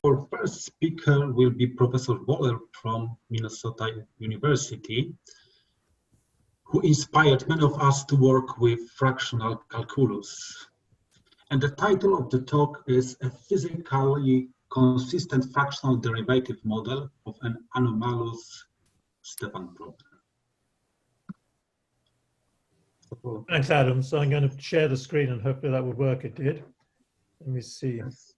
Our first speaker will be Professor Voller from Minnesota University, who inspired many of us to work with fractional calculus. And the title of the talk is A Physically Consistent Fractional Derivative Model of an Anomalous Stefan Problem. Thanks, Adam. So I'm going to share the screen and hopefully that will work. It did. Let me see. Yes.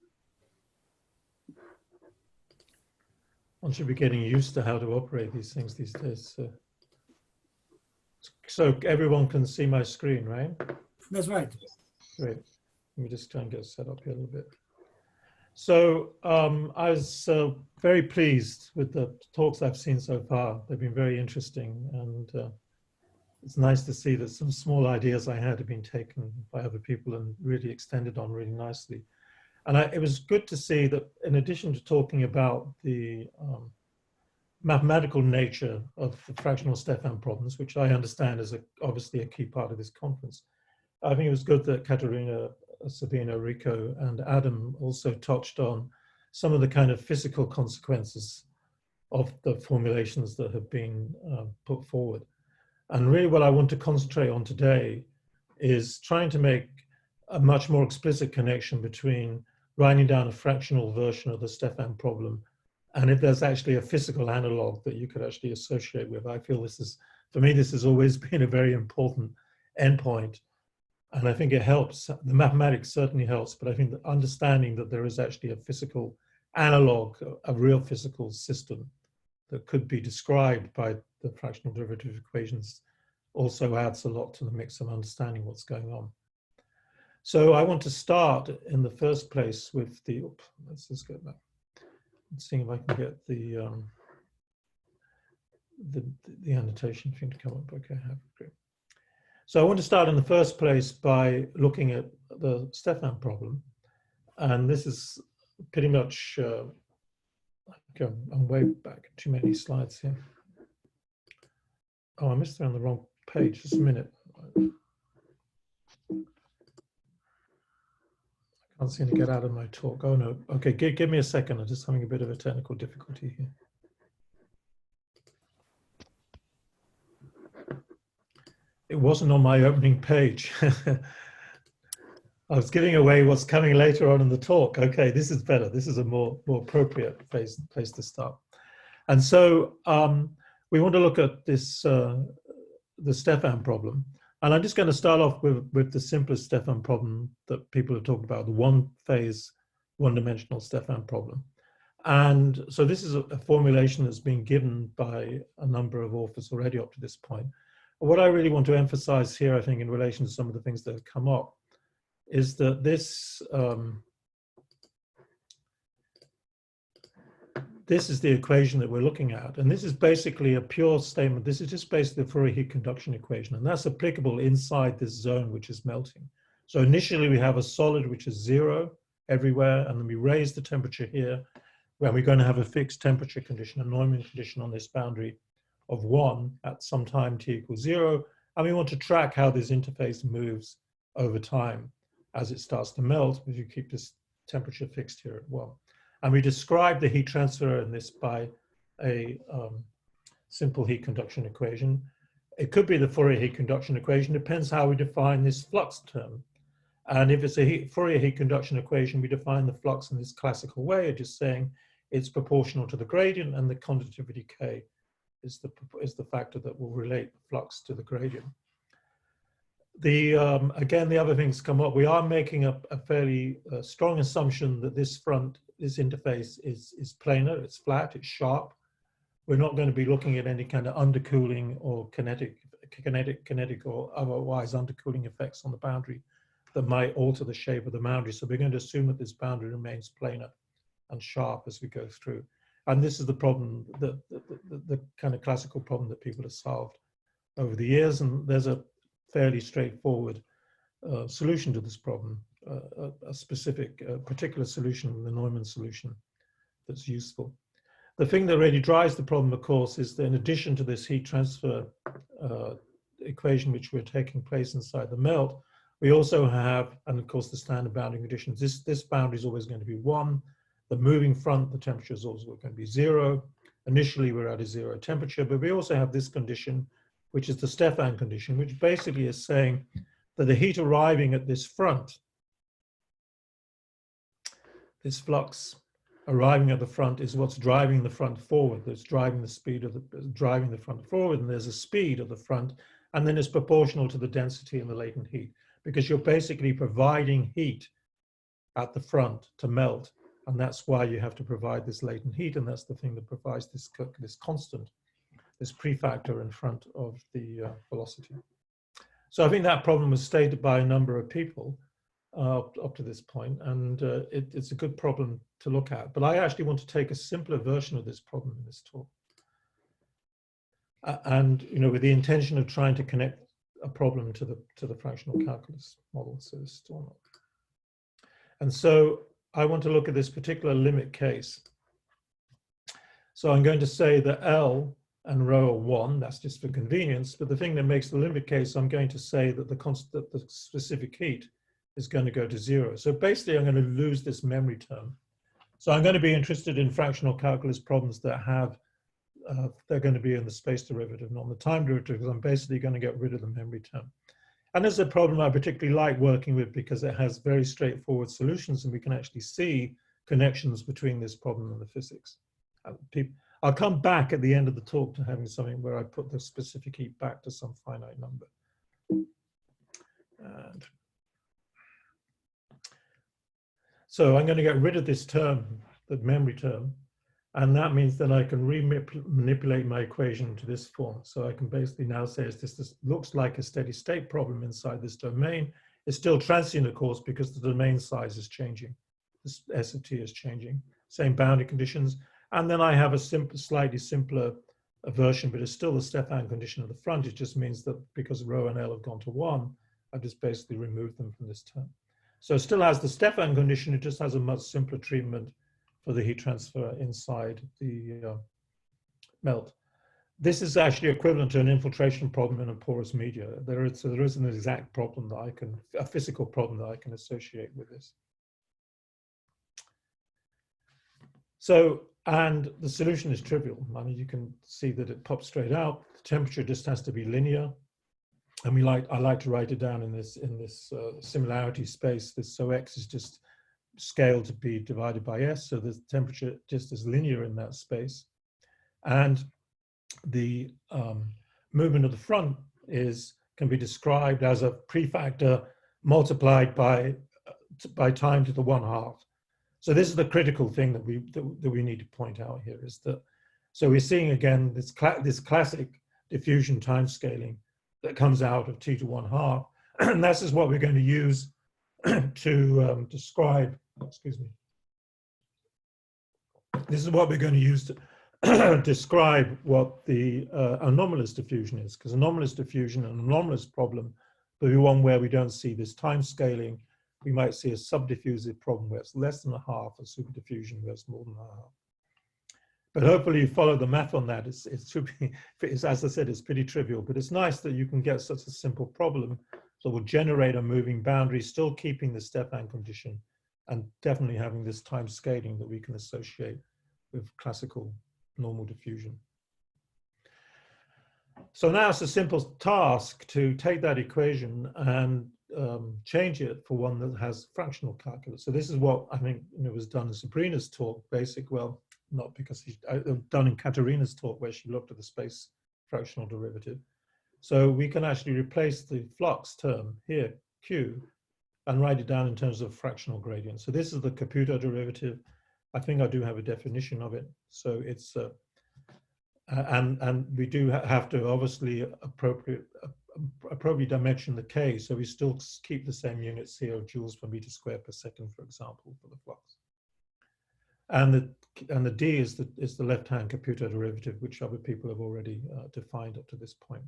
One should be getting used to how to operate these things these days. So everyone can see my screen, right? That's right. Great. Let me just try and get set up here a little bit. So I was very pleased with the talks I've seen so far. They've been very interesting, and it's nice to see that some small ideas I had have been taken by other people and really extended on really nicely. And it was good to see that in addition to talking about the mathematical nature of the fractional Stefan problems, which I understand is obviously a key part of this conference, I think it was good that Katerina, Sabina, Rico, and Adam also touched on some of the kind of physical consequences of the formulations that have been put forward. And really what I want to concentrate on today is trying to make a much more explicit connection between writing down a fractional version of the Stefan problem and if there's actually a physical analog that you could actually associate with. I feel this is, for me, this has always been a very important endpoint. And I think it helps. The mathematics certainly helps, but I think the understanding that there is actually a physical analog, a real physical system that could be described by the fractional derivative equations also adds a lot to the mix of understanding what's going on. So I want to start in the first place with the, let's just go back. Let's see if I can get the annotation thing to come up. Okay, great. So I want to start in the first place by looking at the Stefan problem. And this is pretty much, I'm way back, too many slides here. Oh, I missed it on the wrong page, just a minute. I can't seem to get out of my talk. Oh no, okay, give me a second. I'm just having a bit of a technical difficulty here. It wasn't on my opening page. I was giving away what's coming later on in the talk. Okay, this is better. This is a more appropriate place to start. And so we want to look at this, the Stefan problem. And I'm just going to start off with the simplest Stefan problem that people have talked about, the one-phase, one-dimensional Stefan problem. And so this is a formulation that's been given by a number of authors already up to this point. What I really want to emphasize here, I think, in relation to some of the things that have come up, is that this is the equation that we're looking at. And this is basically a pure statement. This is just basically the Fourier heat conduction equation. And that's applicable inside this zone, which is melting. So initially we have a solid, which is 0 everywhere. And then we raise the temperature here, where we're going to have a fixed temperature condition, a Neumann condition on this boundary of 1 at some time t equals 0. And we want to track how this interface moves over time as it starts to melt, if you keep this temperature fixed here at 1. And we describe the heat transfer in this by a simple heat conduction equation. It could be the Fourier heat conduction equation, depends how we define this flux term. And if it's a Fourier heat conduction equation, we define the flux in this classical way, just saying it's proportional to the gradient, and the conductivity K is the factor that will relate the flux to the gradient. Again, the other things come up. We are making a fairly strong assumption that this interface is planar, it's flat, it's sharp. We're not going to be looking at any kind of undercooling or kinetic or otherwise undercooling effects on the boundary that might alter the shape of the boundary. So we're going to assume that this boundary remains planar and sharp as we go through. And this is the problem, the kind of classical problem that people have solved over the years. And there's a fairly straightforward solution to this problem, a specific, particular solution, the Neumann solution, that's useful. The thing that really drives the problem, of course, is that in addition to this heat transfer equation, which we're taking place inside the melt, we also have, and of course, the standard boundary conditions. This boundary is always going to be 1, The moving front, the temperature is also going to be 0. Initially, we're at a 0 temperature, but we also have this condition, which is the Stefan condition, which basically is saying that the heat arriving at this front, this flux arriving at the front, is what's driving the front forward. That's driving the speed of driving the front forward, and there's a speed of the front, and then it's proportional to the density and the latent heat, because you're basically providing heat at the front to melt, and that's why you have to provide this latent heat, and that's the thing that provides this constant, this prefactor in front of the velocity. So I think that problem was stated by a number of people up to this point, and it's a good problem to look at. But I actually want to take a simpler version of this problem in this talk, and with the intention of trying to connect a problem to the fractional calculus model. So it's still not. And so I want to look at this particular limit case. So I'm going to say that L and rho are 1. That's just for convenience. But the thing that makes the limit case, I'm going to say that the specific heat is going to go to 0. So basically, I'm going to lose this memory term. So I'm going to be interested in fractional calculus problems that have, they're going to be in the space derivative, not the time derivative, because I'm basically going to get rid of the memory term. And this is a problem I particularly like working with because it has very straightforward solutions, and we can actually see connections between this problem and the physics. I'll come back at the end of the talk to having something where I put the specific heat back to some finite number. And so I'm going to get rid of this term, the memory term, and that means that I can manipulate my equation to this form. So I can basically now say this looks like a steady state problem inside this domain. It's still transient, of course, because the domain size is changing. This S of t is changing. Same boundary conditions. And then I have a slightly simpler version, but it's still the Stefan condition at the front. It just means that because rho and L have gone to 1, I've just basically removed them from this term. So it still has the Stefan condition. It just has a much simpler treatment for the heat transfer inside the melt. This is actually equivalent to an infiltration problem in a porous media. There is an exact problem that a physical problem that I can associate with this. So, and the solution is trivial. I mean, you can see that it pops straight out. The temperature just has to be linear. And I like to write it down in this similarity space. So X is just scaled to be divided by S. So the temperature just is linear in that space. And the movement of the front can be described as a prefactor multiplied by time to the 1/2. So this is the critical thing that we need to point out here, is that, so we're seeing again this classic diffusion time scaling that comes out of t to 1/2, and this is what we're going to use to describe, excuse me. This is what we're going to use to describe what the anomalous diffusion is, because anomalous diffusion, an anomalous problem, will be one where we don't see this time scaling. We might see a subdiffusive problem where it's less than 1/2, a superdiffusion where it's more than 1/2. But hopefully you follow the math on that. As I said, it's pretty trivial, but it's nice that you can get such a simple problem that will generate a moving boundary, still keeping the Stefan condition, and definitely having this time scaling that we can associate with classical normal diffusion. So now it's a simple task to take that equation and change it for one that has fractional calculus. So this is what I think was done in Sabrina's talk, not because done in Katerina's talk, where she looked at the space fractional derivative. So we can actually replace the flux term here, Q, and write it down in terms of fractional gradient. So this is the Caputo derivative. I think I do have a definition of it. So it's and we do have to obviously appropriately dimension the K. So we still keep the same units here of joules per meter squared per second, for example, for the flux. And the D is the left-hand Caputo derivative, which other people have already defined up to this point.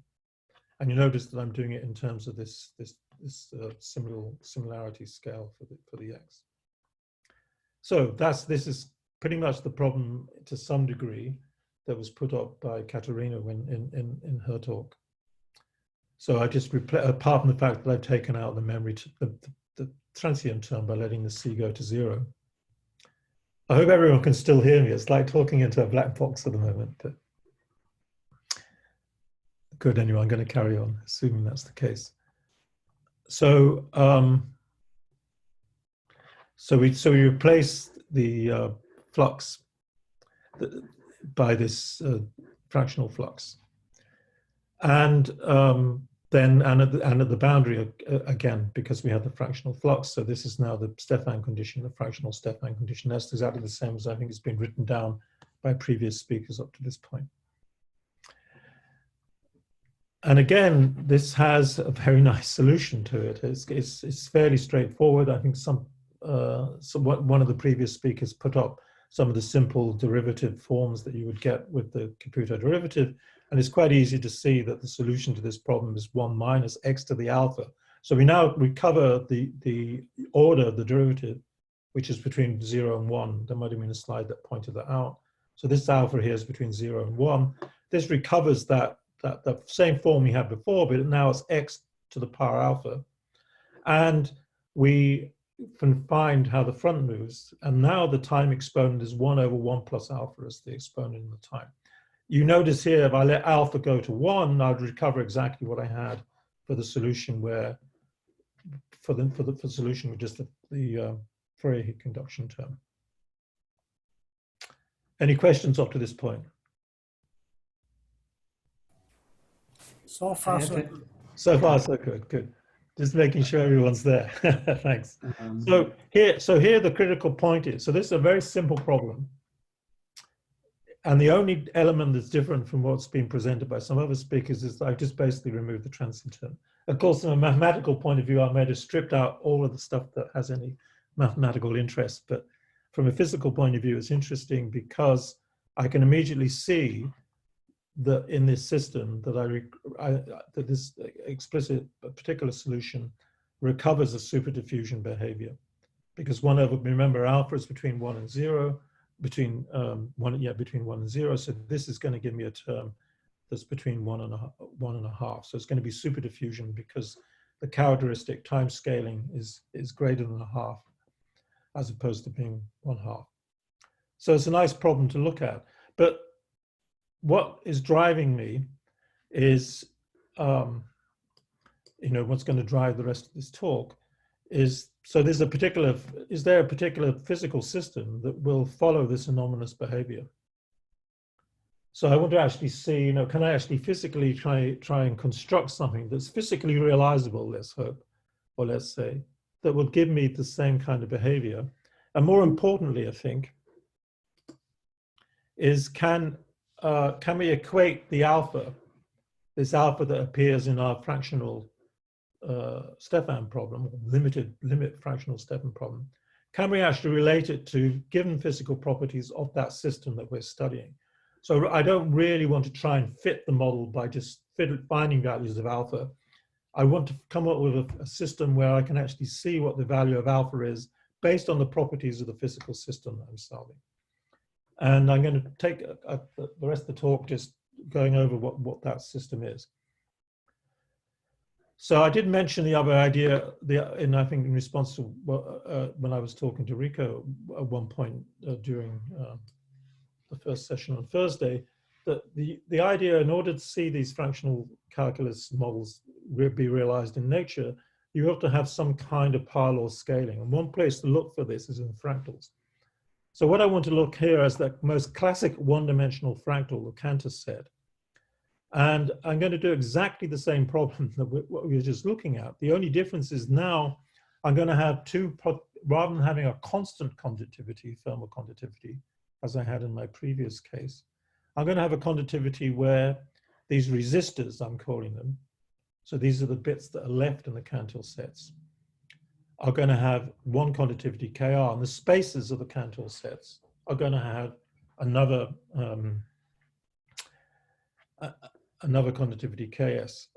And you notice that I'm doing it in terms of this similarity scale for the X. So this is pretty much the problem to some degree that was put up by Katerina in her talk. So I just apart from the fact that I've taken out the memory, the transient term by letting the C go to 0. I hope everyone can still hear me. It's like talking into a black box at the moment, but good. Anyway, I'm going to carry on, assuming that's the case. So, so we replaced the flux by this fractional flux, and then at the boundary again, because we have the fractional flux. So this is now the Stefan condition, the fractional Stefan condition. That's exactly the same as I think it's been written down by previous speakers up to this point. And again, this has a very nice solution to it. It's fairly straightforward. I think one of the previous speakers put up some of the simple derivative forms that you would get with the computer derivative. And it's quite easy to see that the solution to this problem is 1 minus x to the alpha. So we now recover the order of the derivative, which is between 0 and 1. There might have been a slide that pointed that out. So this alpha here is between 0 and 1. This recovers that the same form we had before, but now it's x to the power alpha. And we can find how the front moves. And now the time exponent is 1 over 1 plus alpha as the exponent in the time. You notice here, if I let alpha go to 1, I'd recover exactly what I had for the solution where, for the solution with just the Fourier heat conduction term. Any questions up to this point? So far, so good. So far, so good. Good. Just making sure everyone's there. Thanks. So here the critical point is, so this is a very simple problem. And the only element that's different from what's been presented by some other speakers is that I just basically removed the transient term. Of course, from a mathematical point of view, I might have stripped out all of the stuff that has any mathematical interest. But from a physical point of view, it's interesting because I can immediately see that in this system that that this explicit particular solution recovers a super diffusion behavior, because remember alpha is between 1 and 0, between 1 and 0. So this is going to give me a term that's between 1 and a half. So it's going to be super diffusion because the characteristic time scaling is greater than a half, as opposed to being 1/2. So it's a nice problem to look at. But what is driving me is, what's going to drive the rest of this talk is, so is there a particular physical system that will follow this anomalous behavior? So I want to actually see, can I actually physically try and construct something that's physically realizable, let's hope, or let's say, that will give me the same kind of behavior? And more importantly, I think, is can we equate the alpha, this alpha that appears in our fractional Stefan problem, limit fractional Stefan problem, can we actually relate it to given physical properties of that system that we're studying? So I don't really want to try and fit the model by just finding values of alpha. I want to come up with a system where I can actually see what the value of alpha is based on the properties of the physical system that I'm solving. And I'm going to take the rest of the talk just going over what that system is. So I did mention the other idea, I think in response to when I was talking to Rico at one point during the first session on Thursday, that the idea, in order to see these fractional calculus models be realized in nature, you have to have some kind of power law scaling. And one place to look for this is in fractals. So what I want to look here is the most classic one-dimensional fractal, the Cantor set. And I'm going to do exactly the same problem that what we were just looking at. The only difference is now I'm going to have rather than having a constant conductivity, thermal conductivity, as I had in my previous case, I'm going to have a conductivity where these resistors, I'm calling them, so these are the bits that are left in the Cantor sets, are going to have one conductivity Kr, and the spaces of the Cantor sets are going to have another another conductivity Ks.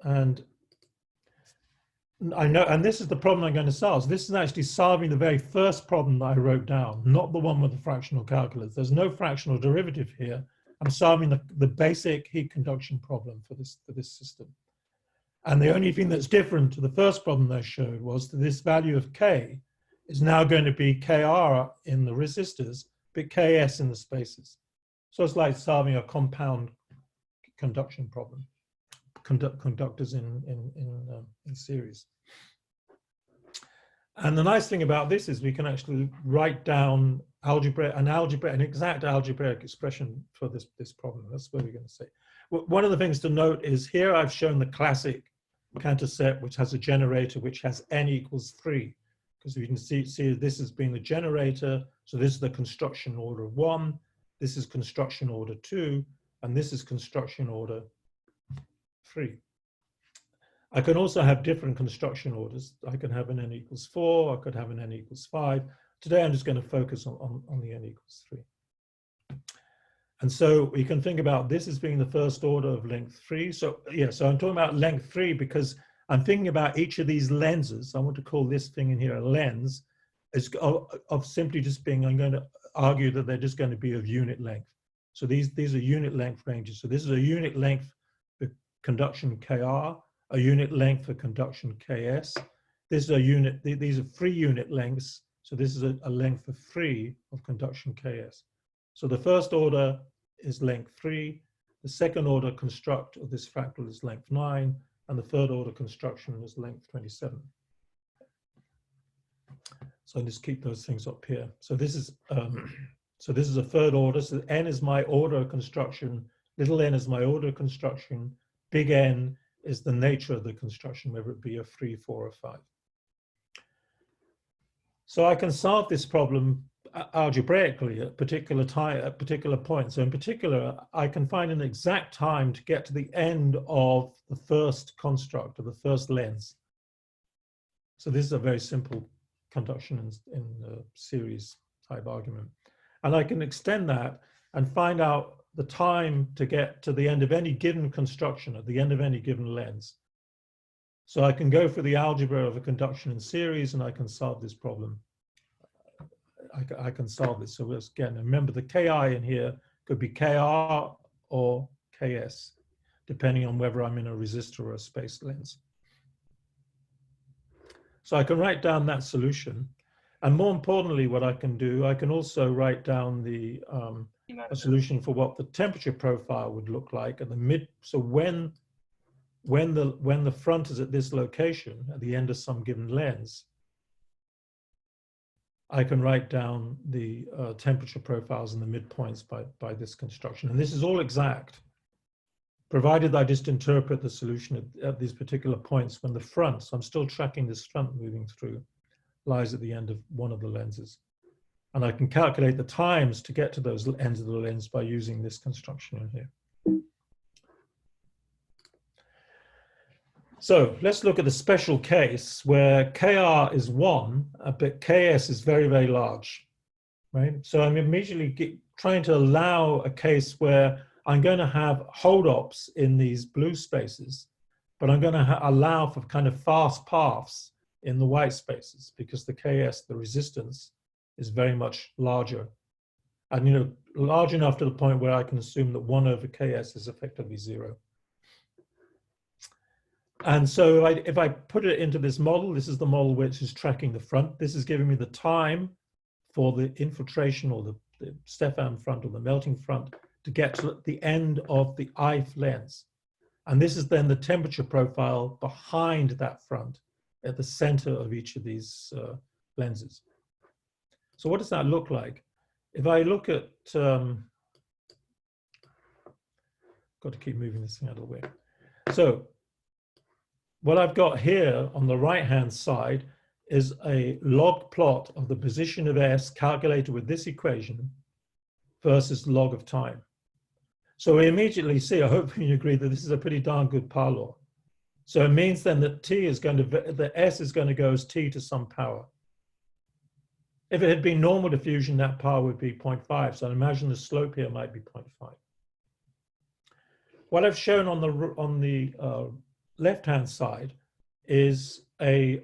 And I know, and this is the problem I'm going to solve. So this is actually solving the very first problem that I wrote down, not the one with the fractional calculus. There's no fractional derivative here. I'm solving the basic heat conduction problem for this system. And the only thing that's different to the first problem I showed was that this value of K is now going to be Kr in the resistors, but Ks in the spaces. So it's like solving a compound conduction problem, conductors in series. And the nice thing about this is we can actually write down an exact algebraic expression for this problem. That's what we're going to say. One of the things to note is here I've shown the classic Cantor set, which has a generator which has n equals 3. Because you can see this has been the generator. So this is the construction order 1. This is construction order 2. And this is construction order 3. I can also have different construction orders. I can have an n equals 4. I could have an n equals 5. Today, I'm just going to focus on the n equals 3. And so we can think about this as being the first order of length 3. So yeah, so I'm talking about length 3 because I'm thinking about each of these lenses. I want to call this thing in here a lens of simply just being, I'm going to argue that they're just going to be of unit length. So these are unit length ranges. So this is a unit length for conduction Kr, a unit length for conduction Ks. This is a unit, these are 3 unit lengths. So this is a length of 3 of conduction Ks. So the first order is length 3. The second order construct of this fractal is length 9. And the third order construction is length 27. So I'll just keep those things up here. So this is a third order. So n is my order of construction. Little n is my order of construction. Big N is the nature of the construction, whether it be a 3, 4, or 5. So I can solve this problem algebraically at particular points. So in particular, I can find an exact time to get to the end of the first construct, of the first lens. So this is a very simple conduction in series type argument. And I can extend that and find out the time to get to the end of any given construction, at the end of any given lens. So I can go for the algebra of a conduction in series and I can solve this problem. I can solve this. So again, remember the Ki in here could be Kr or Ks, depending on whether I'm in a resistor or a space lens. So I can write down that solution. And more importantly, what I can do, I can also write down a solution for what the temperature profile would look like at the mid. So when the front is at this location, at the end of some given lens, I can write down the temperature profiles and the midpoints by this construction. And this is all exact, provided I just interpret the solution at these particular points when the front, so I'm still tracking this front moving through, lies at the end of one of the lenses. And I can calculate the times to get to those ends of the lens by using this construction in here. So let's look at the special case where Kr is 1, but Ks is very, very large, right? So I'm immediately trying to allow a case where I'm going to have hold-ups in these blue spaces, but I'm going to allow for kind of fast paths in the white spaces because the Ks, the resistance, is very much larger. And large enough to the point where I can assume that 1 over Ks is effectively 0. And so if I put it into this model, this is the model which is tracking the front. This is giving me the time for the infiltration or the Stefan front or the melting front to get to the end of the ith lens. And this is then the temperature profile behind that front at the center of each of these lenses. So what does that look like? If I look at, got to keep moving this thing out of the way. So what I've got here on the right-hand side is a log plot of the position of S calculated with this equation versus log of time. So we immediately see, I hope you agree, that this is a pretty darn good power law. So it means then that the S is going to go as T to some power. If it had been normal diffusion, that power would be 0.5. So I imagine the slope here might be 0.5. What I've shown on the left-hand side is a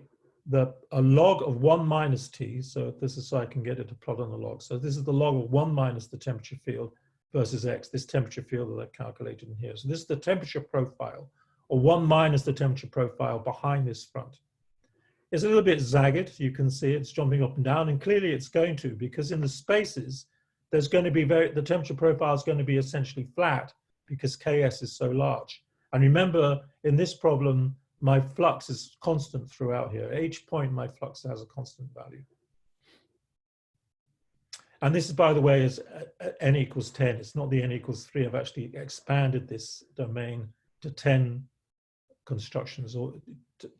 log of 1 minus T. So this is so I can get it to plot on the log. So this is the log of 1 minus the temperature field versus X, this temperature field that I've calculated in here. So this is the temperature profile, or 1 minus the temperature profile behind this front. It's a little bit zagged. You can see it's jumping up and down, and clearly it's going to, because in the spaces, there's going to be the temperature profile is going to be essentially flat because Ks is so large. And remember, in this problem, my flux is constant throughout here. At each point, my flux has a constant value. And this is, by the way, is n equals 10. It's not the n equals 3. I've actually expanded this domain to 10 constructions, or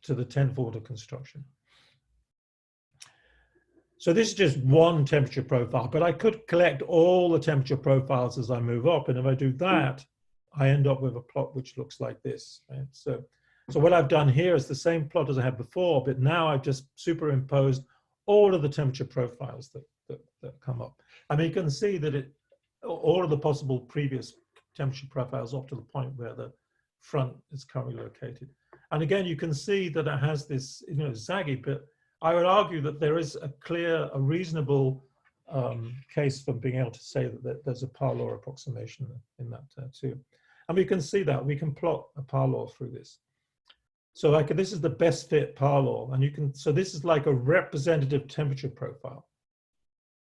to the 10th order construction. So this is just one temperature profile, but I could collect all the temperature profiles as I move up. And if I do that, I end up with a plot which looks like this. Right? So what I've done here is the same plot as I had before, but now I've just superimposed all of the temperature profiles that come up. I mean, you can see that all of the possible previous temperature profiles up to the point where the front is currently located. And again, you can see that it has this, zaggy, but I would argue that there is a reasonable case for being able to say that there's a power law approximation in that too. And we can see that. We can plot a power law through this. So this is the best fit power law. And so this is like a representative temperature profile.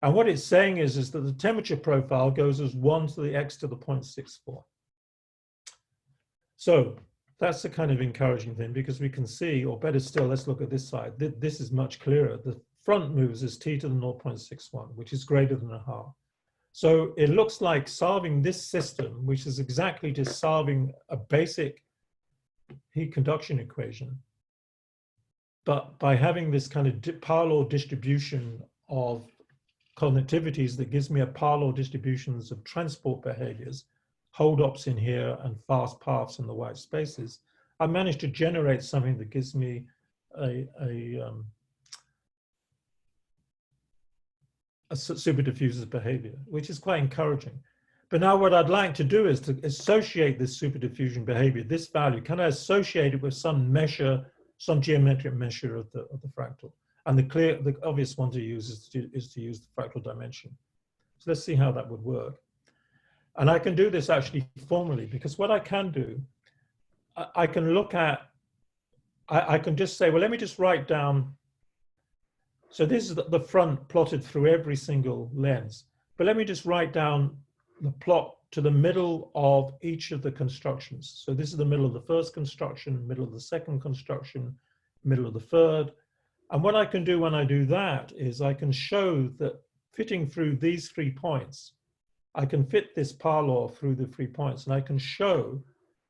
And what it's saying is that the temperature profile goes as 1 to the x to the 0.64. So that's the kind of encouraging thing, because we can see, or better still, let's look at this side. This is much clearer. The front moves as t to the 0.61, which is greater than a half. So it looks like solving this system, which is exactly just solving a basic heat conduction equation, but by having this kind of power law distribution of connectivities that gives me a power law distributions of transport behaviors, hold-ups in here and fast paths in the white spaces, I managed to generate something that gives me a super diffusive behavior, which is quite encouraging. But now what I'd like to do is to associate this super diffusion behavior, this value, can I associate it with some measure, some geometric measure of the fractal? And the obvious one to use is to use the fractal dimension. So let's see how that would work. And I can do this actually formally, because what I can do, I can look at, I can just say, well, let me just write down. So this is the front plotted through every single lens. But let me just write down the plot to the middle of each of the constructions. So this is the middle of the first construction, middle of the second construction, middle of the third. And what I can do when I do that is I can show that fitting through these 3 points, I can fit this power law through the 3 points, and I can show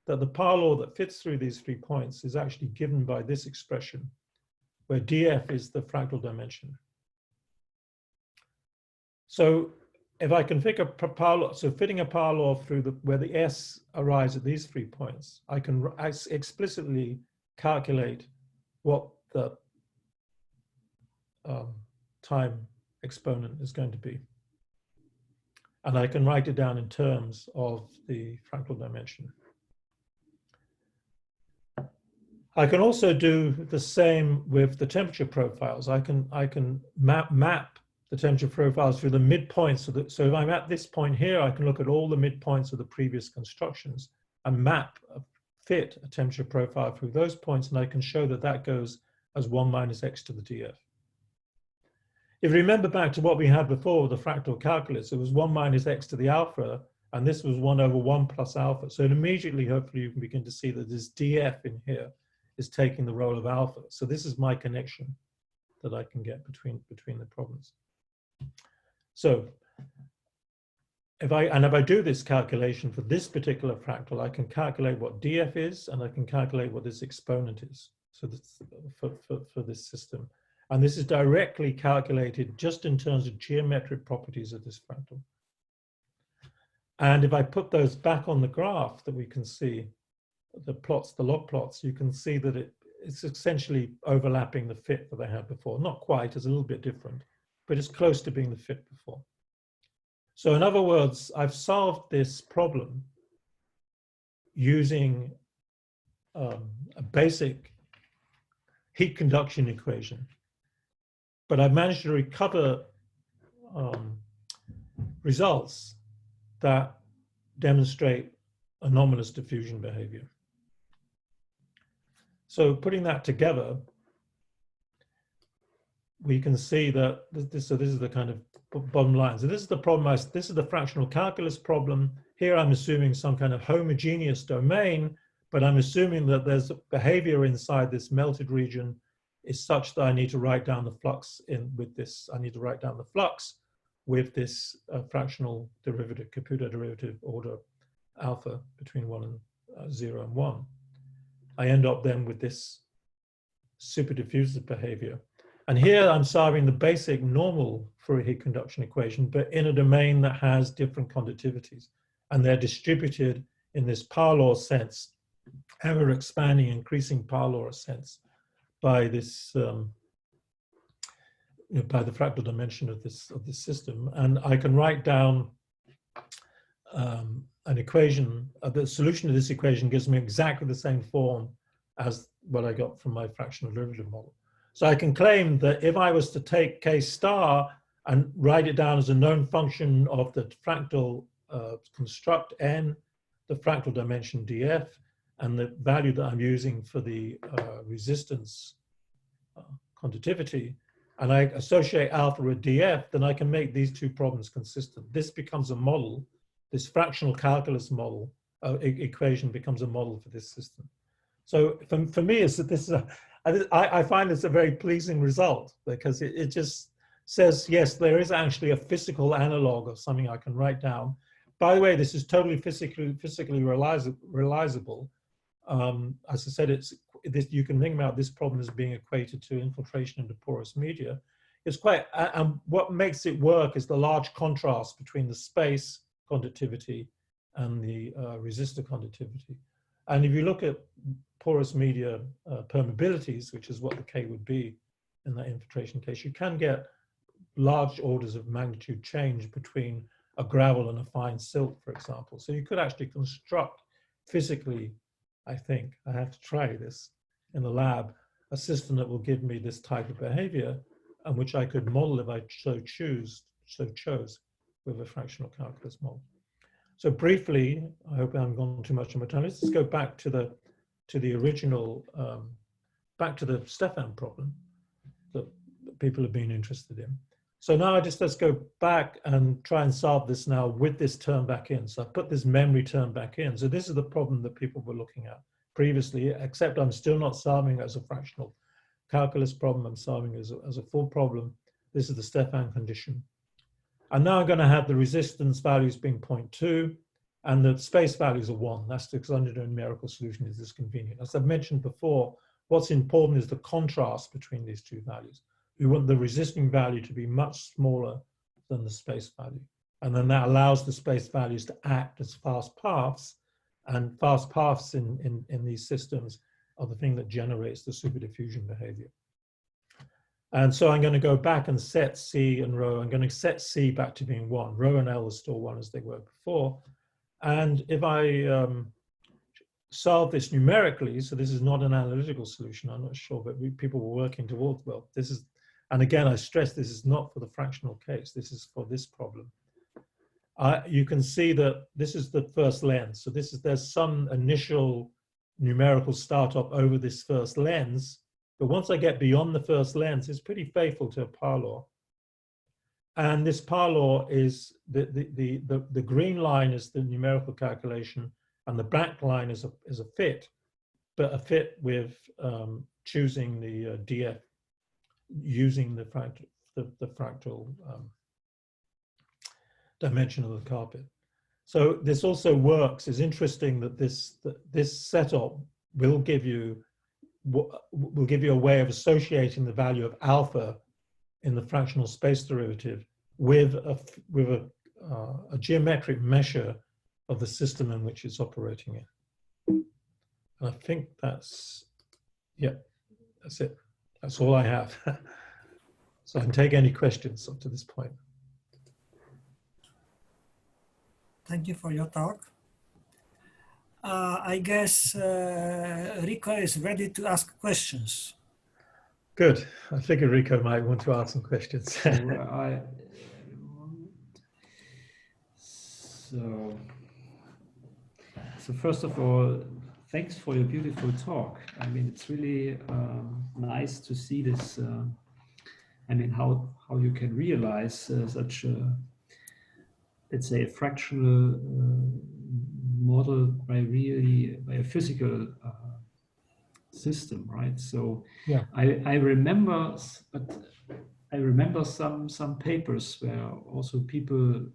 that the power law that fits through these 3 points is actually given by this expression, where df is the fractal dimension. So if I can fit a power law, so fitting a power law through where the s arrives at these 3 points, I can explicitly calculate what the time exponent is going to be. And I can write it down in terms of the fractal dimension. I can also do the same with the temperature profiles. I can map the temperature profiles through the midpoints. So if I'm at this point here, I can look at all the midpoints of the previous constructions and fit a temperature profile through those points, and I can show that that goes as 1 minus x to the df. If you remember back to what we had before with the fractal calculus, it was 1 minus x to the alpha, and this was 1 over 1 plus alpha. So immediately, hopefully, you can begin to see that this df in here is taking the role of alpha. So this is my connection that I can get between the problems. So if I do this calculation for this particular fractal, I can calculate what df is, and I can calculate what this exponent is. So this, for this system. And this is directly calculated just in terms of geometric properties of this fractal. And if I put those back on the graph that we can see, the plots, the log plots, you can see that it's essentially overlapping the fit that I had before. Not quite, it's a little bit different, but it's close to being the fit before. So in other words, I've solved this problem using a basic heat conduction equation. But I've managed to recover results that demonstrate anomalous diffusion behavior. So putting that together, we can see that this is the kind of bottom line. So this is the problem. This is the fractional calculus problem. Here I'm assuming some kind of homogeneous domain, but I'm assuming that there's behavior inside this melted region is such that I need to write down the flux with this. I need to write down the flux with this fractional derivative, Caputo derivative order alpha between 1 and 0 and 1. I end up then with this super diffusive behavior. And here I'm solving the basic normal Fourier heat conduction equation, but in a domain that has different conductivities. And they're distributed in this power law sense, ever expanding, increasing power law sense by this, by the fractal dimension of this system. And I can write down an equation, the solution to this equation gives me exactly the same form as what I got from my fractional derivative model. So I can claim that if I was to take K star and write it down as a known function of the fractal construct n, the fractal dimension df, and the value that I'm using for the resistance conductivity, and I associate alpha with df, then I can make these two problems consistent. This becomes a model, this fractional calculus model, equation becomes a model for this system. So for me, it's that this is I find this a very pleasing result, because it just says, yes, there is actually a physical analog of something I can write down. By the way, this is totally physically realizable. As I said, you can think about this problem as being equated to infiltration into porous media. It's quite, and what makes it work is the large contrast between the space conductivity and the resistor conductivity. And if you look at porous media permeabilities, which is what the K would be in that infiltration case, you can get large orders of magnitude change between a gravel and a fine silt, for example. So you could actually construct physically, I think, I have to try this in the lab, a system that will give me this type of behavior, and which I could model if I so chose with a fractional calculus model. So briefly, I hope I haven't gone too much on my time. Let's just go back to the original, back to the Stefan problem that people have been interested in. So now let's go back and try and solve this now with this term back in. So I put this memory term back in. So this is the problem that people were looking at previously, except I'm still not solving it as a fractional calculus problem. I'm solving it as a full problem. This is the Stefan condition. And now I'm going to have the resistance values being 0.2 and the space values are 1. That's because under the numerical solution is disconvenient. As I've mentioned before, what's important is the contrast between these two values. We want the resisting value to be much smaller than the space value. And then that allows the space values to act as fast paths, and fast paths in these systems are the thing that generates the superdiffusion behavior. And so I'm going to go back and set C and rho. I'm going to set C back to being 1. Rho and L are still 1 as they were before. And if I solve this numerically, so this is not an analytical solution, I'm not sure, but people were working towards, well, this is, and again, I stress this is not for the fractional case, this is for this problem. You can see that this is the first lens. So there's some initial numerical startup over this first lens, but once I get beyond the first lens, it's pretty faithful to a power law. And this power law is, the green line is the numerical calculation, and the black line is a fit, but a fit with choosing the DF, using the fractal dimension of the carpet. So this also works. It's interesting that this setup will give you a way of associating the value of alpha in the fractional space derivative with a geometric measure of the system in which it's operating in. And I think that's it. That's all I have. So I can take any questions up to this point. Thank you for your talk. I guess Rico is ready to ask questions. Good. I figured Rico might want to ask some questions. So first of all, thanks for your beautiful talk. I mean, it's really nice to see this I mean, how you can realize such a, let's say, a fractional model by a physical system, right? So Yeah. I remember, but I remember some papers where also people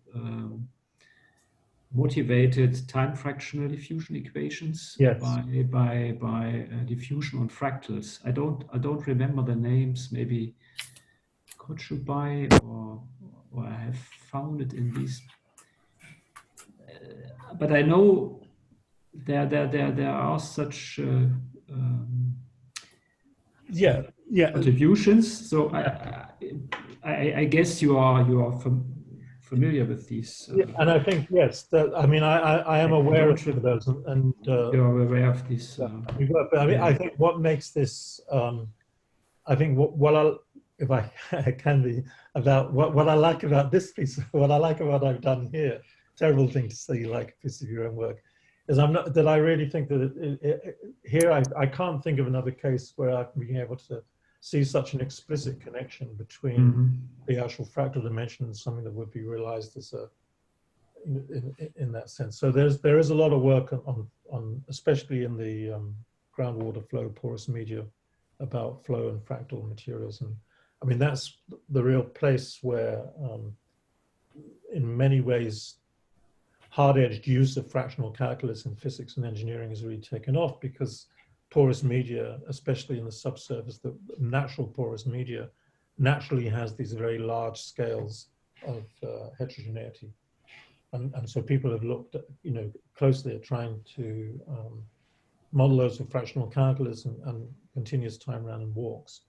motivated time fractional diffusion equations Yes. by diffusion on fractals. I don't remember the names. Maybe Kochubai or I have found it in these. But I know there are such Yeah. contributions. So I guess you are familiar with these. Yeah, and I think yes. That, I mean, I am aware of those, and you are aware of these. but I mean, I think what makes this, I think what I, if I can be about what I like about this piece, what I like about what I've done here. Terrible thing to say, like a piece of your own work, is I really think that here I can't think of another case where I've been able to see such an explicit connection between the actual fractal dimension and something that would be realized as a in that sense. So there is a lot of work on especially in the groundwater flow porous media about flow and fractal materials, and I mean that's the real place where in many ways hard-edged use of fractional calculus in physics and engineering has really taken off, because porous media, especially in the subsurface, the natural porous media naturally has these very large scales of heterogeneity. And so people have looked at, closely at trying to model those with fractional calculus and continuous time random walks,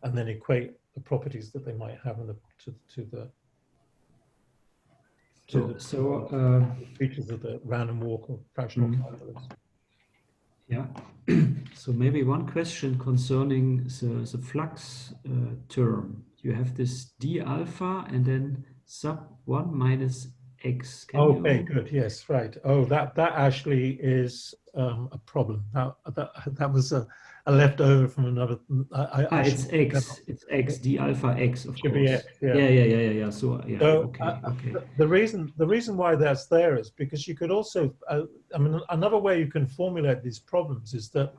and then equate the properties that they might have in the features of the random walk or fractional calculus. Yeah. So maybe one question concerning the flux term. You have this d alpha and then sub 1 minus x. Okay, good. Yes, right. Oh, that actually is a problem. That was a leftover from another. It's x. It's x. D alpha x, of course. X, yeah. Yeah. So yeah. So, okay. The reason why that's there is because you could also. I mean, another way you can formulate these problems is that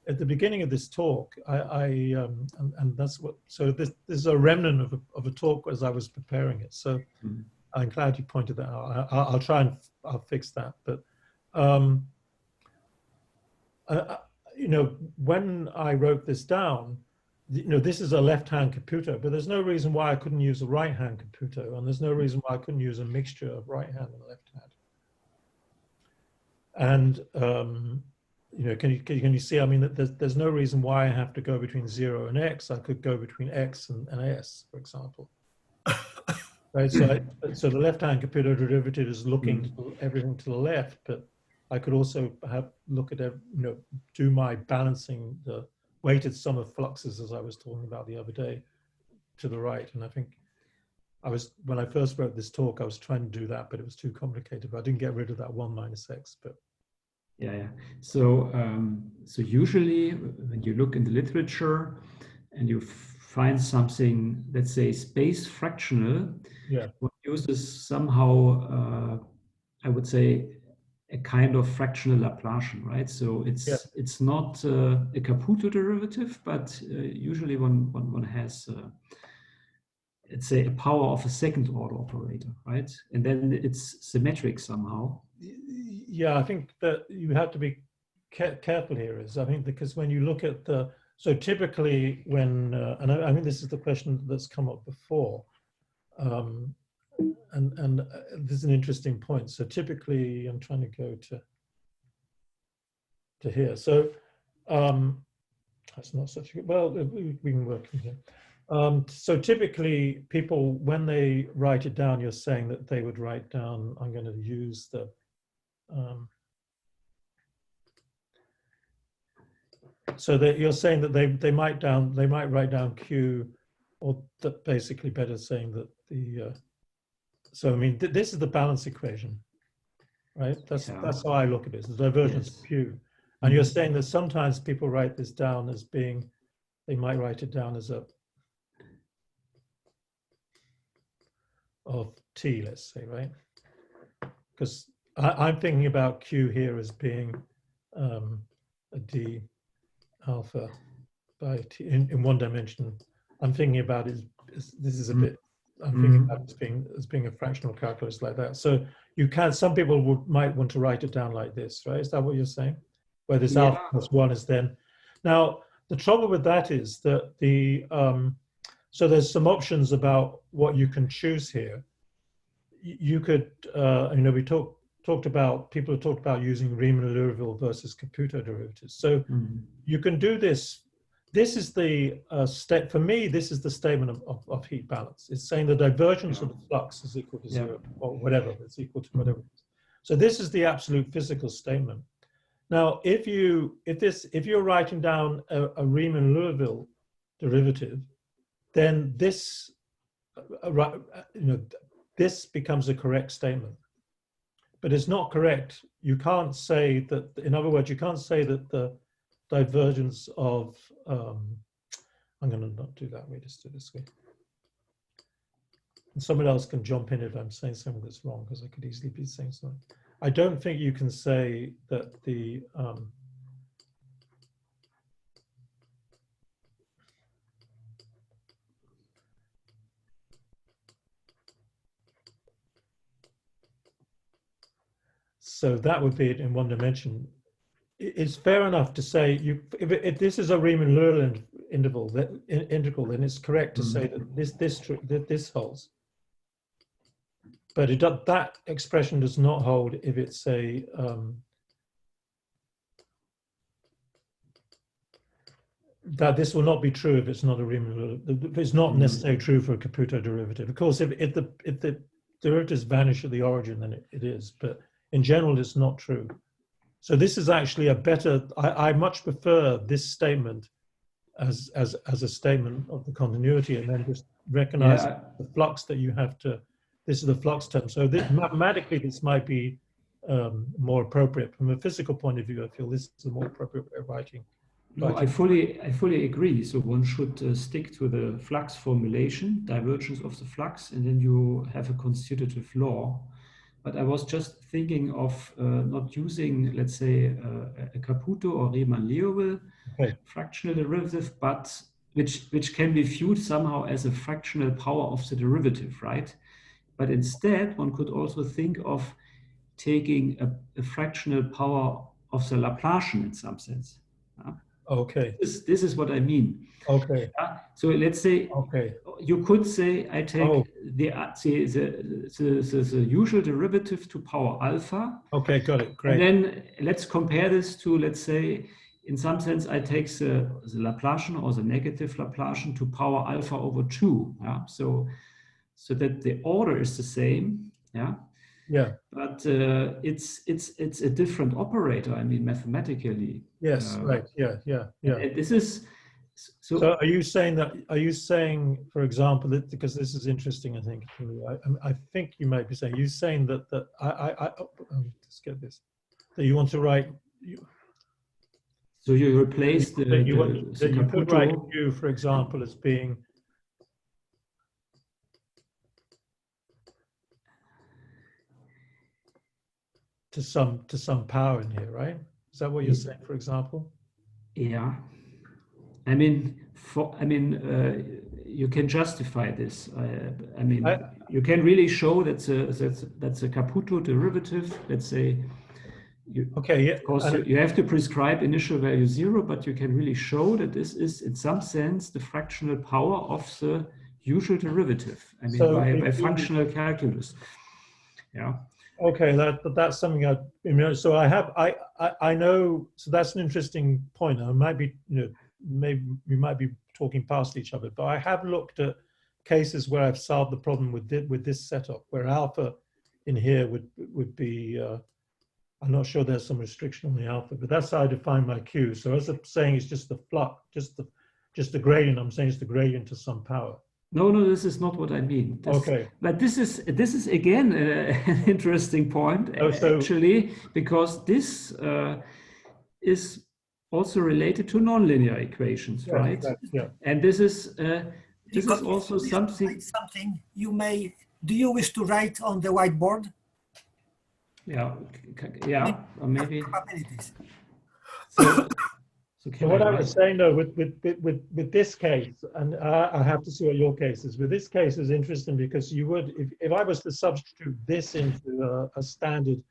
at the beginning of this talk, and that's what. So this is a remnant of a talk as I was preparing it. So. I'm glad you pointed that out. I'll try and I'll fix that. But when I wrote this down, this is a left-hand computer, but there's no reason why I couldn't use a right-hand computer, and there's no reason why I couldn't use a mixture of right hand and left hand. And can you see? I mean, there's no reason why I have to go between 0 and x. I could go between x and s, for example. Right, so the left-hand computer derivative is looking to everything to the left, but I could also look at do my balancing the weighted sum of fluxes as I was talking about the other day to the right. And I think when I first wrote this talk, I was trying to do that, but it was too complicated. But I didn't get rid of that 1 minus x. But yeah. So usually when you look in the literature and you find something, let's say space fractional, one uses somehow, I would say, a kind of fractional Laplacian, right? So it's not a Caputo derivative, but usually one has, let's say, a power of a second order operator, right? And then it's symmetric somehow. Yeah, I think that you have to be careful here. I think because when you look at so typically when, and I mean, this is the question that's come up before, and this is an interesting point. So typically, I'm trying to go to here. So that's not such a good, well, we can work from here. So typically people, when they write it down, you're saying that they would write down, I'm going to use the, so that you're saying that they might write down Q, or that basically better saying that the so I mean this is the balance equation, right? That's how I look at it. The divergence of Q, and you're saying that sometimes people write this down as being, they might write it down as a of t, let's say, right? Because I'm thinking about Q here as being a d alpha by t in one dimension. I'm thinking about it as this is a bit. I'm thinking about it as being a fractional calculus like that. So you can. Some people might want to write it down like this, right? Is that what you're saying? Where this alpha plus 1 is then. Now the trouble with that is that the so there's some options about what you can choose here. You could, we talked about, people have talked about using Riemann-Liouville versus Caputo derivatives. So you can do this. This is the step, for me, this is the statement of heat balance. It's saying the divergence of the flux is equal to 0, or whatever, it's equal to whatever. So this is the absolute physical statement. Now, if you're writing down a Riemann-Liouville derivative, then this, this becomes a correct statement. But it's not correct. You can't say that, in other words, you can't say that the divergence of, I'm going to not do that way, just do this way. And someone else can jump in if I'm saying something that's wrong, because I could easily be saying something. I don't think you can say that the, so that would be it in one dimension. It's fair enough to say if this is a Riemann-Liouville integral, then it's correct to say that this holds. But that expression does not hold if it's a that this will not be true if it's not a Riemann-Liouville. It's not necessarily true for a Caputo derivative. Of course, if the derivatives vanish at the origin, then it is. But in general, it's not true. So this is actually a better, I much prefer this statement as a statement of the continuity, and then just recognize the flux that you have to, this is the flux term. So mathematically, this might be more appropriate. From a physical point of view, I feel this is a more appropriate way of writing. No, I fully agree. So one should stick to the flux formulation, divergence of the flux, and then you have a constitutive law. But I was just thinking of not using, let's say, a Caputo or Riemann-Liouville fractional derivative, but which can be viewed somehow as a fractional power of the derivative, right? But instead, one could also think of taking a fractional power of the Laplacian in some sense. Okay. This is what I mean. Okay. So let's say, you could say I take the usual derivative to power alpha. Okay, got it. Great. And then let's compare this to, let's say, in some sense, I take the Laplacian or the negative Laplacian to power alpha over 2. Yeah? So that the order is the same. Yeah. Yeah. But it's a different operator. I mean, mathematically. Yes. Right. Yeah. This is. So are you saying that? Are you saying, for example, that, because this is interesting, I think for me, I think you might be saying, you're saying that let's get this, that you want to write. So you replace the you could write Q, for example, as being to some power in here, right? Is that what you're saying, for example? Yeah. I mean, you can justify this. I mean, you can really show that's a Caputo derivative. Let's say, of course, you have to prescribe initial value 0, but you can really show that this is, in some sense, the fractional power of the usual derivative. I mean, so by functional calculus. Yeah. Okay, that's something so I know. So that's an interesting point. I might be, maybe we might be talking past each other, but I have looked at cases where I've solved the problem with this setup, where alpha in here would be. I'm not sure there's some restriction on the alpha, but that's how I define my Q. So as I'm saying, it's just the flux, just the gradient. I'm saying it's the gradient to some power. No, this is not what I mean. But this is again an interesting point, actually, because this is also related to nonlinear equations, right? Yeah. And this is also something you may Do you wish to write on the whiteboard? Yeah, yeah, or maybe. Probabilities. So So what I was saying though, with this case, and I have to see what your case is. With this case is interesting because you would, if I was to substitute this into a standard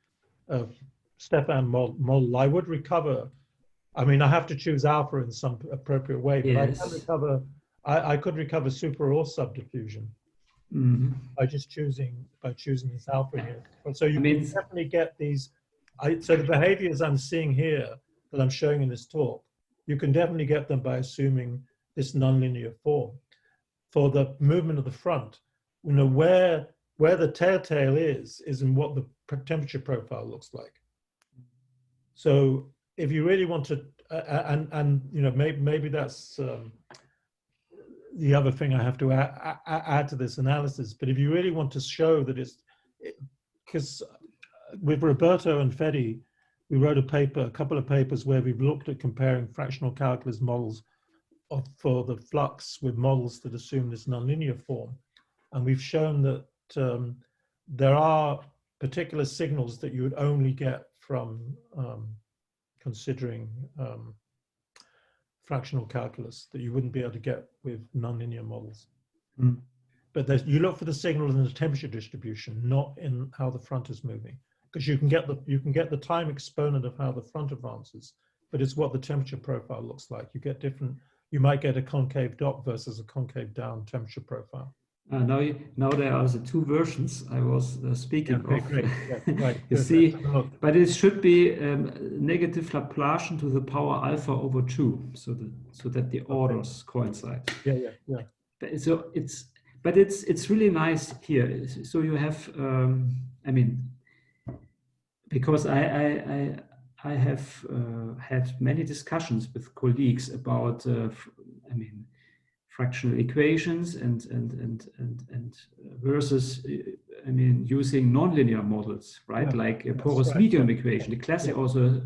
Stefan model, I would recover. I mean, I have to choose alpha in some appropriate way, but yes. I can recover. I could recover super or subdiffusion by just choosing this alpha here. So you can definitely get these. So the behaviors I'm seeing here that I'm showing in this talk, you can definitely get them by assuming this nonlinear form. For the movement of the front, you know, where the telltale is in what the temperature profile looks like. So if you really want to, and you know, maybe that's the other thing I have to add to this analysis. But if you really want to show that it's, because with Roberto and Fedi, we wrote a couple of papers where we've looked at comparing fractional calculus models for the flux with models that assume this nonlinear form. And we've shown that there are particular signals that you would only get from considering fractional calculus that you wouldn't be able to get with nonlinear models. But you look for the signal in the temperature distribution, not in how the front is moving, because you can get the time exponent of how the front advances, but it's what the temperature profile looks like. You get different. You might get a concave dot versus a concave down temperature profile. Now there are the two versions I was speaking of. Great. Yeah, right. You see, but it should be negative Laplacian to the power alpha over 2, so that the orders coincide. Yeah. So it's really nice here. So you have, I mean, because I have had many discussions with colleagues about, I mean, fractional equations and versus, I mean, using nonlinear models, right? Like a porous medium equation, the classic also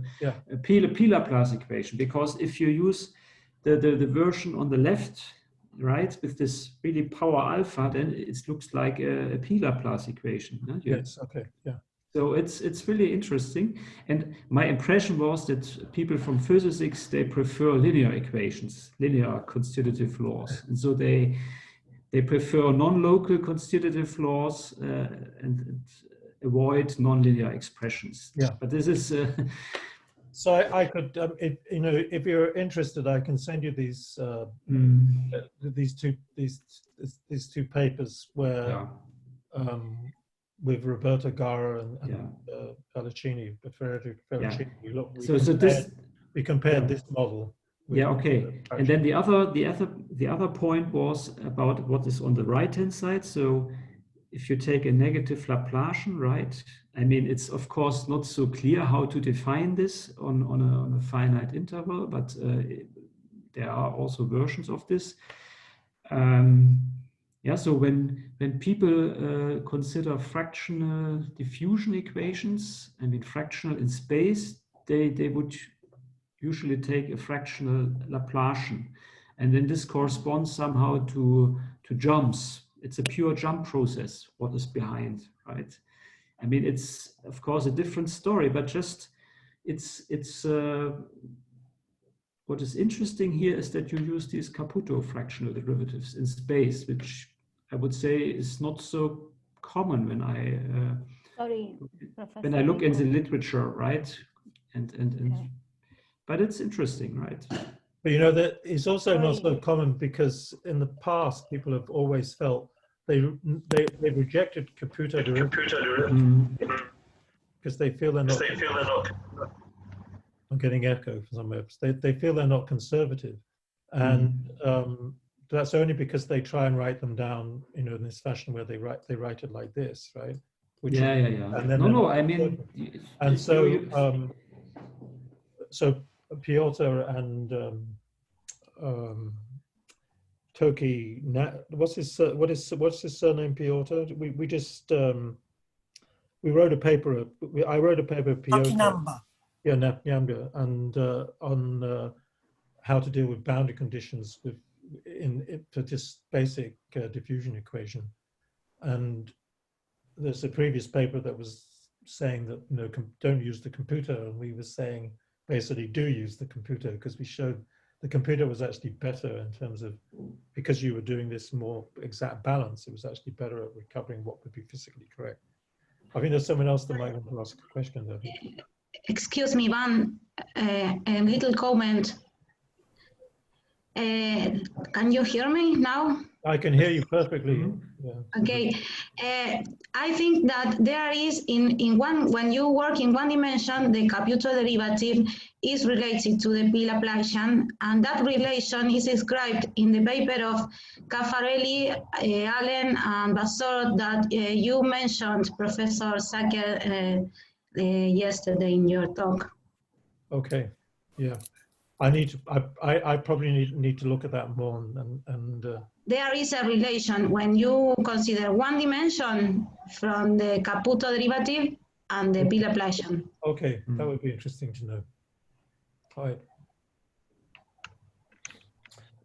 a P-Laplace equation. Because if you use the version on the left, right, with this really power alpha, then it looks like a P-Laplace equation. No? Yes. Okay. Yeah. So it's really interesting, and my impression was that people from physics, they prefer linear equations, linear constitutive laws, and so they prefer non-local constitutive laws and avoid nonlinear expressions. Yeah. But this is. So I could, if you're interested, I can send you these two papers where. With Roberto Gara and Pellicini, we compared this model. And then the other point was about what is on the right-hand side. So if you take a negative Laplacian, right? I mean, it's of course not so clear how to define this on a finite interval, but there are also versions of this. So when people consider fractional diffusion equations, I mean fractional in space, they would usually take a fractional Laplacian, and then this corresponds somehow to jumps. It's a pure jump process, what is behind, right? I mean, it's of course a different story, but just it's what is interesting here is that you use these Caputo fractional derivatives in space, which I would say is not so common when I look in the literature, right? And but it's interesting, right? But you know that it's also not so common because in the past people have always felt they rejected Caputo derivatives because they feel they're not. I'm getting echo for some purpose. They feel they're not conservative, and that's only because they try and write them down, you know, in this fashion where they write it like this, right? Which And then I mean, and so so Piotr and Toki, what's his surname? Piotr. We just we wrote a paper. I wrote a paper. Piotr. Yeah, Nyamba, and on how to deal with boundary conditions for this basic diffusion equation. And there's a previous paper that was saying that, you know, don't use the computer, and we were saying basically do use the computer, because we showed the computer was actually better in terms of, because you were doing this more exact balance, it was actually better at recovering what would be physically correct. I think there's someone else that might want to ask a question though. Excuse me, one little comment. Can you hear me now? I can hear you perfectly. Mm-hmm. Yeah. Okay. I think that there is in one, when you work in one dimension, the computer derivative is related to the P Laplacian, and that relation is described in the paper of Caffarelli, Allen, and Basor that you mentioned, Professor Sacker, yesterday in your talk. Okay. Yeah. I need to. I probably need to look at that more and there is a relation when you consider one dimension from the Caputo derivative and the P Laplacian. Okay, that would be interesting to know. All right.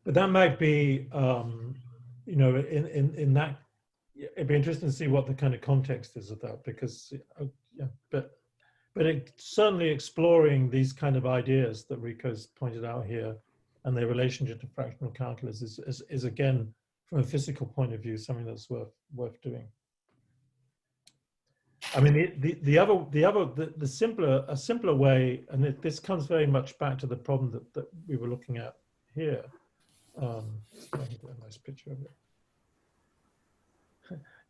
But that might be, you know, in that, it'd be interesting to see what the kind of context is of that, because, yeah, but it's certainly exploring these kind of ideas that Rico's pointed out here and their relationship to fractional calculus is again, from a physical point of view, something that's worth doing. I mean, a simpler way, and this comes very much back to the problem that we were looking at here. I can get a nice picture of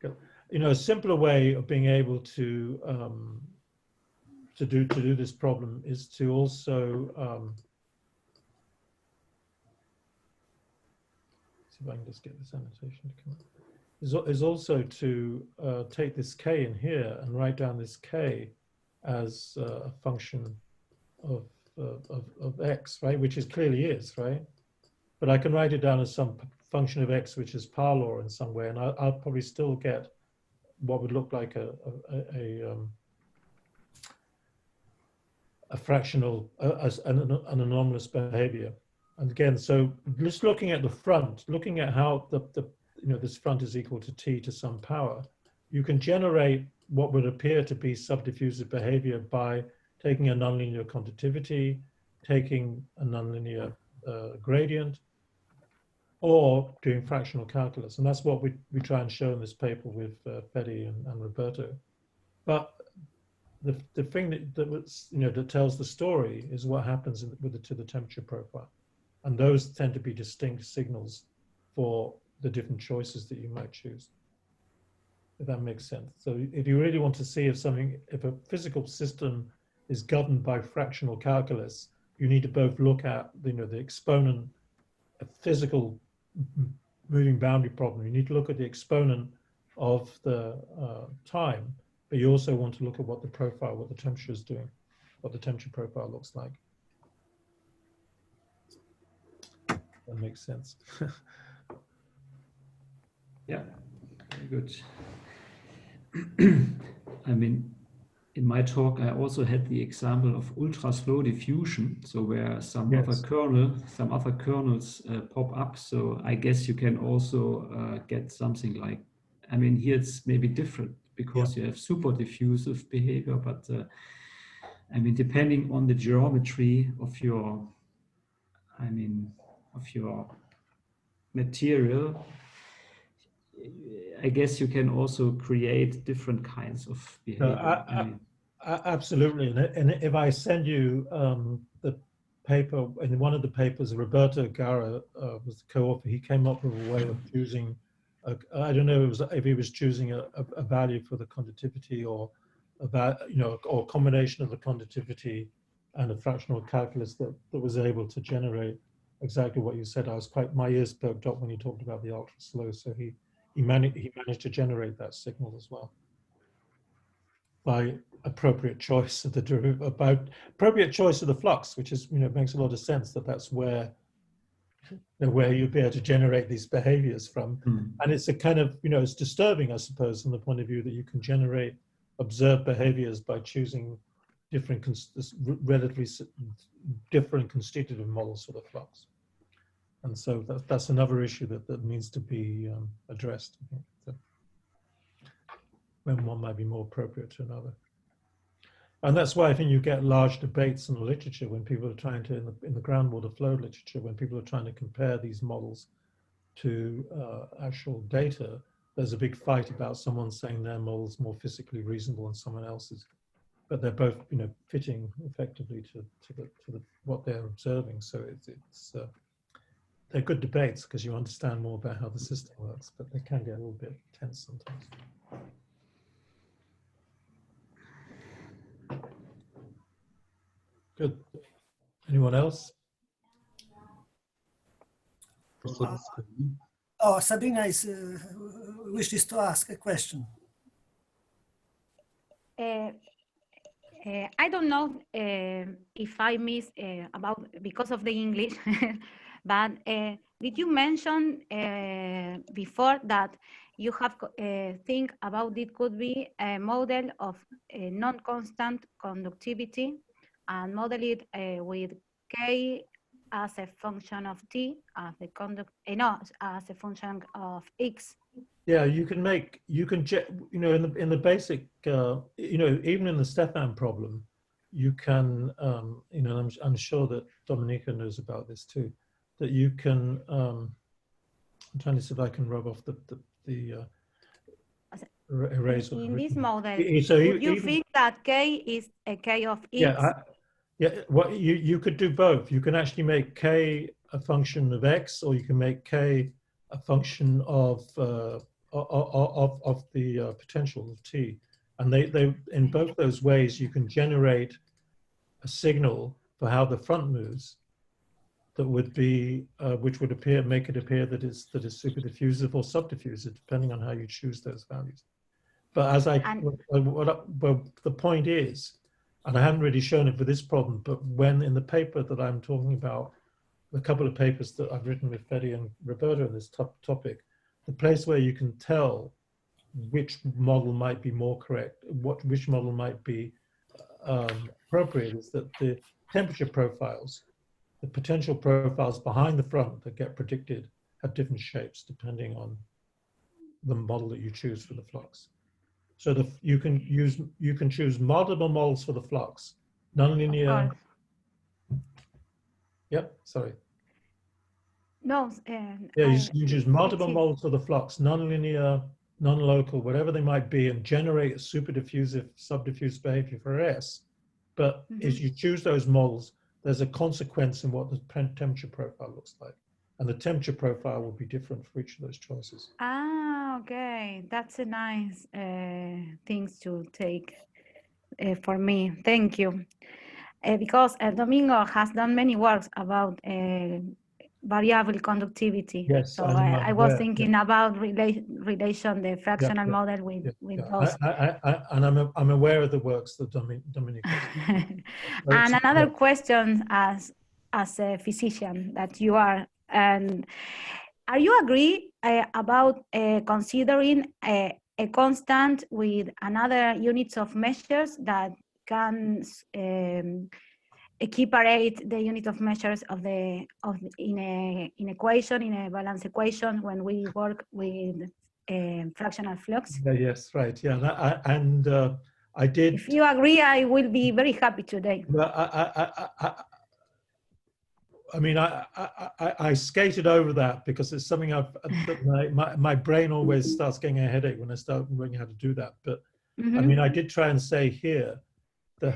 it. You know, a simpler way of being able to do this problem is to also see if I can just get this annotation to come up. Is also to take this k in here and write down this k as a function of x, right? Which it clearly is, right? But I can write it down as some function of x, which is power law in some way, and I'll probably still get what would look like a fractional, an anomalous behavior. And again, so just looking at the front, looking at how you know, this front is equal to t to some power, you can generate what would appear to be subdiffusive behavior by taking a nonlinear conductivity, taking a nonlinear gradient, or doing fractional calculus. And that's what we try and show in this paper with Fede and Roberto. But the thing that was, you know, that tells the story is what happens to the temperature profile. And those tend to be distinct signals for the different choices that you might choose, if that makes sense. So if you really want to see if a physical system is governed by fractional calculus, you need to both look at, you know, the exponent, a physical moving boundary problem. You need to look at the exponent of the time, but you also want to look at what the profile, what the temperature is doing, what the temperature profile looks like. That makes sense. Yeah, very good. I mean, in my talk, I also had the example of ultra-slow diffusion. So where some other kernels pop up. So I guess you can also get something like, I mean, here it's maybe different because you have super diffusive behavior, but I mean, depending on the geometry of your, of your material, I guess you can also create different kinds of behavior. Absolutely. And if I send you the paper, in one of the papers, Roberto Gara was the co-author, he came up with a way of choosing, I don't know if he was choosing a value for the conductivity or about, you know, or a combination of the conductivity and a fractional calculus that was able to generate exactly what you said. My ears perked up when you talked about the ultra slow. So he managed to generate that signal as well by appropriate choice of the derivative, about appropriate choice of the flux, which is, you know, makes a lot of sense that's where you'd be able to generate these behaviors from. And it's a kind of, you know, it's disturbing, I suppose, from the point of view that you can generate observed behaviors by choosing different, relatively different constitutive models for the flux. And so that's another issue that needs to be addressed, I think. So, when one might be more appropriate to another. And that's why I think you get large debates in the literature when people are trying to, in the groundwater flow literature, when people are trying to compare these models to actual data, there's a big fight about someone saying their model's more physically reasonable than someone else's, but they're both, fitting effectively to what they're observing. So they're good debates because you understand more about how the system works, but they can get a little bit tense sometimes. Good. Anyone else? Sabrina wishes to ask a question. I don't know if I missed because of the English, but did you mention before that you have think about it could be a model of non-constant conductivity and model it with K as a function of T as the as a function of X? Yeah, in the basic, even in the Stefan problem, you can, I'm sure that Dominica knows about this too, that you can, I'm trying to see if I can rub off the eraser. In this model, So would you think that K is a K of X? Yeah, what you could do both. You can actually make K a function of X, or you can make K a function of the potential of T, and they in both those ways you can generate a signal for how the front moves that would be which would make it appear that it's super diffusive or subdiffusive depending on how you choose those values. But as the point is, and I haven't really shown it for this problem, but when in the paper that I'm talking about, a couple of papers that I've written with Fede and Roberto on this topic, the place where you can tell which model might be more correct, which model might be appropriate, is that the temperature profiles, the potential profiles behind the front that get predicted have different shapes depending on the model that you choose for the flux. So you can choose multiple models for the flux, nonlinear. Yep, sorry. No. Yeah, you can choose multiple models for the flux, nonlinear, non-local, whatever they might be, and generate a super diffusive, subdiffuse behavior for S. But as you choose those models, there's a consequence in what the temperature profile looks like. And the temperature profile will be different for each of those choices. Ah, okay. That's a nice things to take for me. Thank you. Because Domingo has done many works about variable conductivity. Yes, so I was thinking about relation the fractional model with those. And I'm aware of the works that Dominica. And another question as a physician that you are, and are you agree about considering a constant with another units of measures that can equiparate the unit of measures in a balance equation when we work with fractional flux? Yes, right. Yeah, I did. If you agree, I will be very happy today. Well, I skated over that because it's something my brain always starts getting a headache when I start learning how to do that. But I mean, I did try and say here that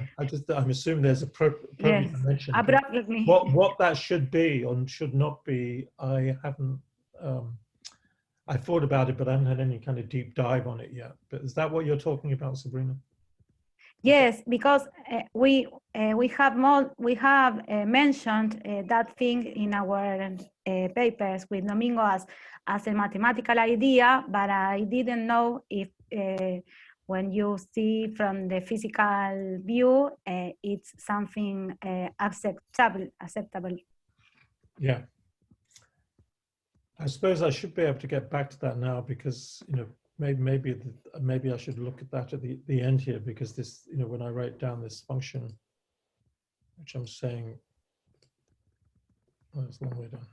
I'm assuming there's appropriate dimension. Abruptly. What that should be or should not be, I haven't. I thought about it, but I haven't had any kind of deep dive on it yet. But is that what you're talking about, Sabrina? Yes, because we have mentioned that thing in our papers with Domingo as a mathematical idea, but I didn't know if when you see from the physical view, it's something acceptable. Yeah. I suppose I should be able to get back to that now because, maybe I should look at that at the end here, because this, when I write down this function, which I'm saying, oh, it's a long way down.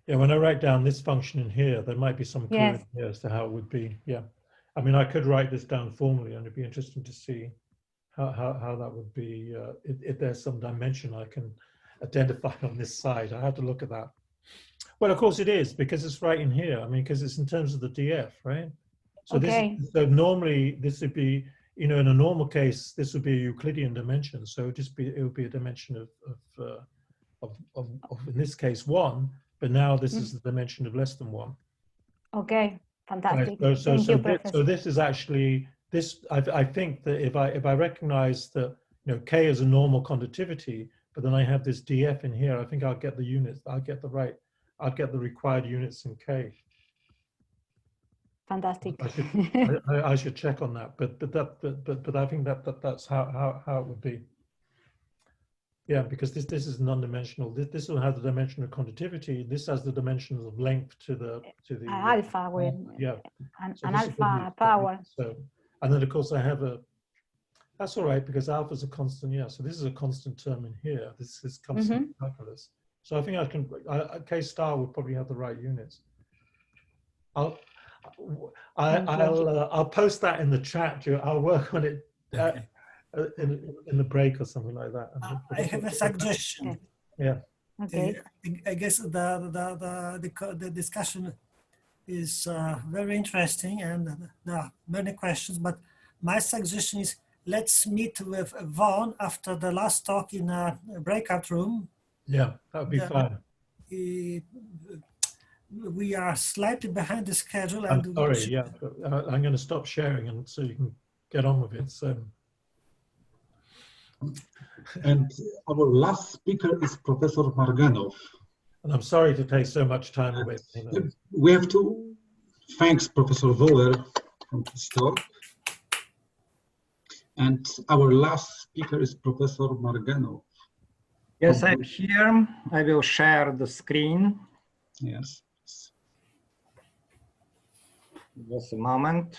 Yeah, when I write down this function in here, there might be some clue Yes. in here as to how it would be. Yeah. I mean, I could write this down formally, and it'd be interesting to see how that would be, if there's some dimension I can identify on this side. I have to look at that. Well, of course it is, because it's right in here. I mean, because it's in terms of the DF, right? So Okay. so normally this would be, you know, in a normal case, this would be a Euclidean dimension. So it would be a dimension of in this case 1, but now this is the dimension of less than 1. Okay, fantastic. Right. Professor. This is actually this. I think that if I recognize that, you know, K is a normal conductivity, but then I have this DF in here, I think I'll get the units. I'll get the required units in K. Fantastic. I should check on that, but I think that's how it would be. Yeah, because this is non-dimensional. This will have the dimension of conductivity. This has the dimensions of length to the alpha with yeah, an so this is alpha the- power. So, and then of course I have a. That's all right because alpha is a constant. Yeah, so this is a constant term in here. This is constant calculus. So I think I can. K star would probably have the right units. I'll post that in the chat. I'll work on it. In the break or something like that. I have a suggestion. Yeah. Okay. I guess the discussion is very interesting and there are many questions, but my suggestion is let's meet with Vaughan after the last talk in a breakout room. Yeah, that would be fine. We are slightly behind the schedule. I'm and sorry, yeah. I'm going to stop sharing and so you can get on with it. So. And our last speaker is Professor Marganov. And I'm sorry to take so much time away from him. We have to thanks Professor Voller from his talk. And our last speaker is Professor Marganov. Yes, I'm here. I will share the screen. Yes. Just a moment.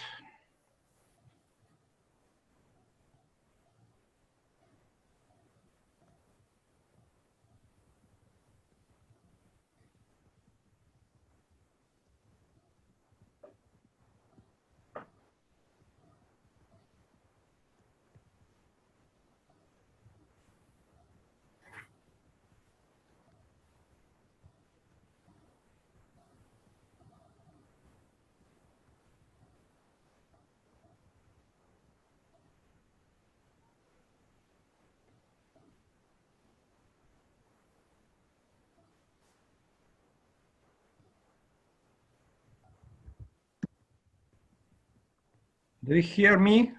Do you hear me?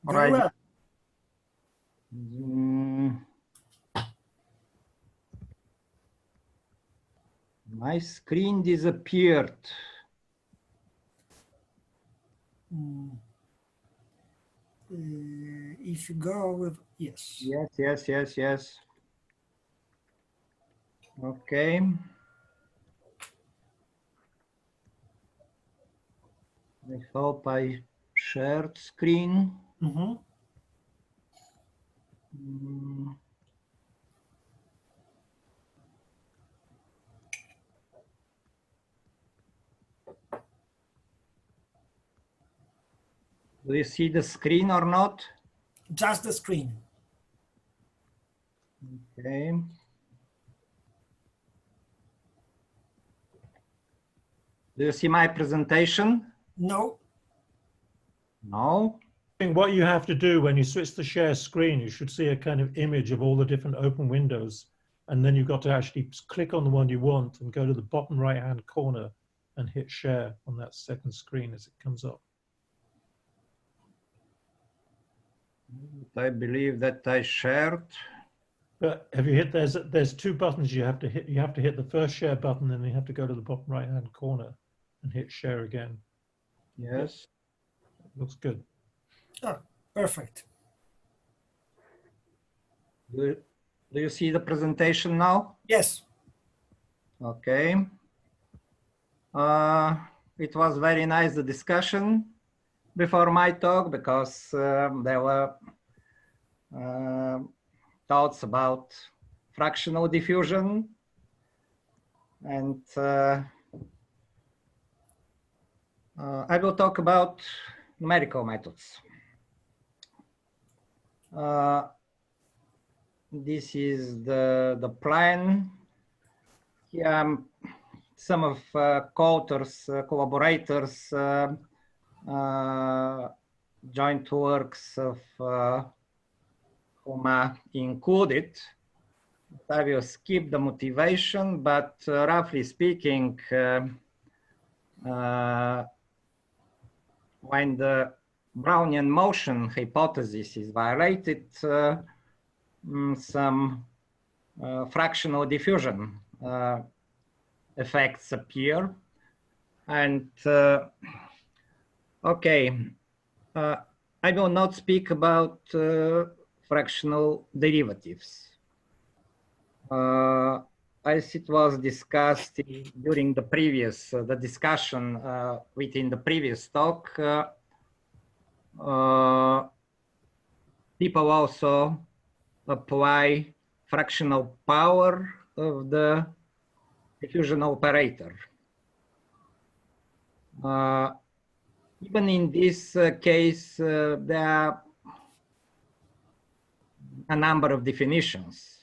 Very well. My screen disappeared. If you go with, yes. Yes. Okay. I hope I shared screen. Do you see the screen or not? Just the screen. Okay. Do you see my presentation? No. No. What you have to do when you switch to share screen, you should see a kind of image of all the different open windows. And then you've got to actually click on the one you want and go to the bottom right-hand corner and hit share on that second screen as it comes up. I believe that I shared. But have you hit, there's two buttons you have to hit. You have to hit the first share button and you have to go to the bottom right-hand corner and hit share again. Yes. Looks good. Oh, perfect. Do you see the presentation now? Yes. Okay. It was very nice, the discussion before my talk, because there were thoughts about fractional diffusion. And I will talk about numerical methods. This is the plan. Here some of co-authors, collaborators, joint works of whom are included. I will skip the motivation, but roughly speaking, when the Brownian motion hypothesis is violated, some fractional diffusion effects appear. And okay, I will not speak about fractional derivatives. As it was discussed during the previous, the discussion within the previous talk, people also apply fractional power of the diffusion operator. Even in this case, there are a number of definitions.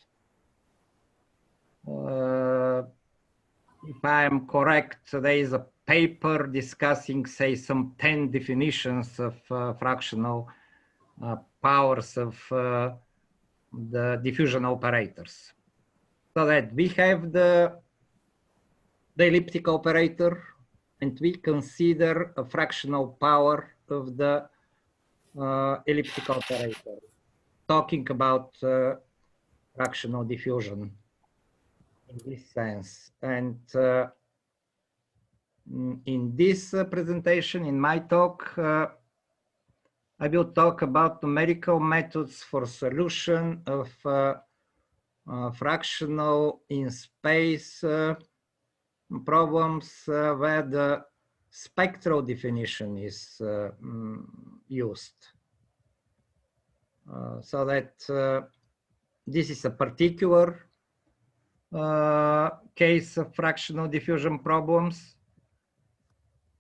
If I am correct, there is a paper discussing, say, some 10 definitions of fractional powers of the diffusion operators. So that we have the elliptic operator, and we consider a fractional power of the elliptic operator, talking about fractional diffusion in this sense. And in this presentation, in my talk, I will talk about numerical methods for solution of fractional in space problems where the spectral definition is used. So that this is a particular case of fractional diffusion problems.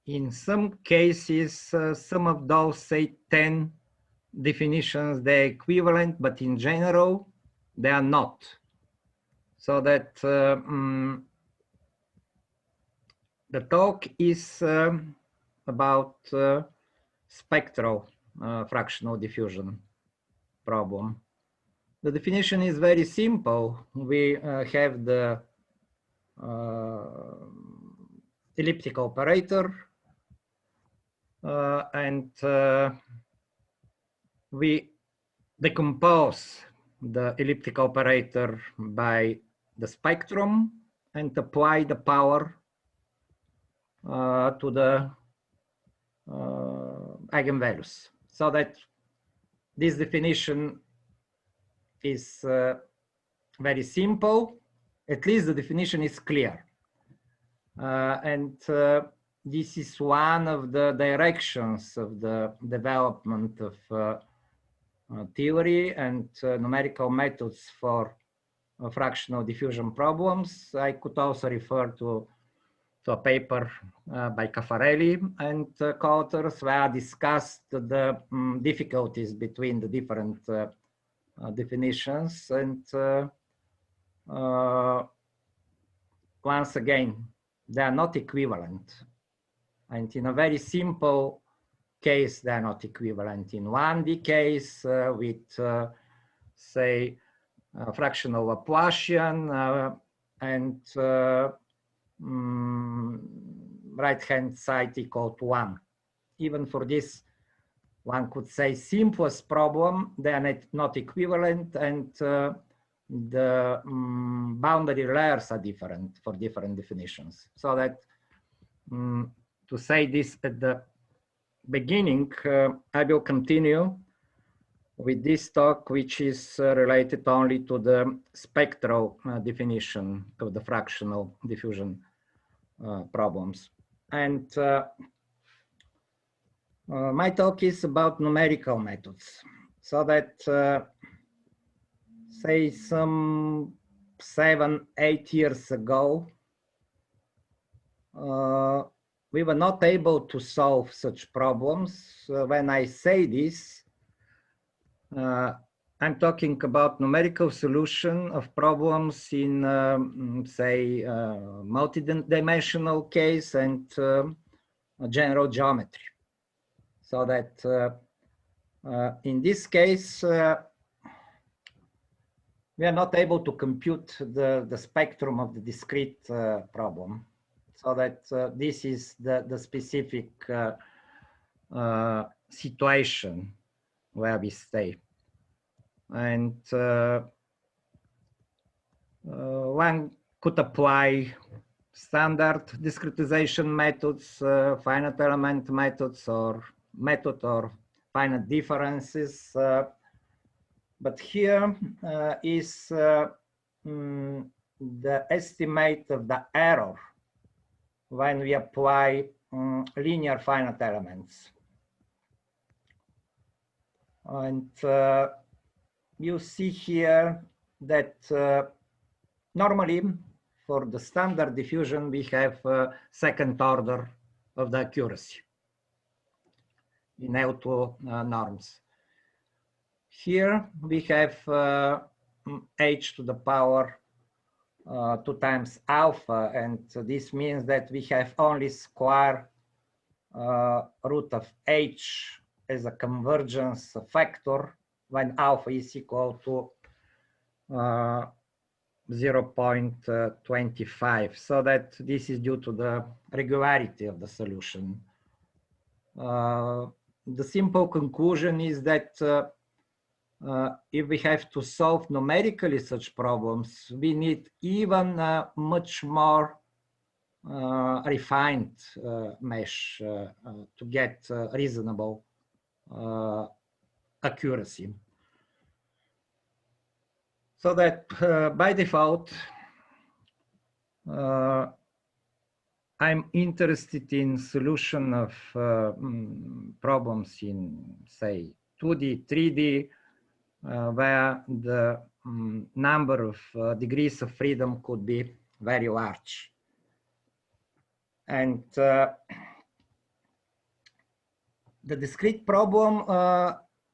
In some cases, some of those, say, 10 definitions, they're equivalent, but in general, they are not. So that the talk is about spectral fractional diffusion problem. The definition is very simple. We have the elliptic operator, and we decompose the elliptic operator by the spectrum and apply the power to the eigenvalues. So that this definition is very simple. At least the definition is clear. And this is one of the directions of the development of theory and numerical methods for fractional diffusion problems. I could also refer to a paper by Caffarelli and co-authors where I discussed the difficulties between the different definitions. And once again, they are not equivalent. And in a very simple case, they are not equivalent. In 1D case with, say, fractional Laplacian and right-hand side equal to 1. Even for this, one could say simplest problem, they are not equivalent, and the boundary layers are different for different definitions. So that to say this at the beginning, I will continue with this talk, which is related only to the spectral definition of the fractional diffusion problems. And my talk is about numerical methods. So that, say, some 7-8 years ago, we were not able to solve such problems. When I say this, I'm talking about numerical solution of problems in, say, multi-dimensional case and general geometry. So that in this case, we are not able to compute the spectrum of the discrete problem. So that this is the specific situation where we stay. And one could apply standard discretization methods, finite element methods, or finite differences. But here is the estimate of the error when we apply linear finite elements. And you see here that normally for the standard diffusion, we have second order of the accuracy in L2 norms. Here we have h to the power 2 times alpha, and this means that we have only square root of h as a convergence factor when alpha is equal to 0.25, so that this is due to the regularity of the solution. The simple conclusion is that if we have to solve numerically such problems, we need even much more refined mesh to get reasonable accuracy. So that by default, I'm interested in solution of problems in, say, 2D, 3D, where the number of degrees of freedom could be very large. And the discrete problem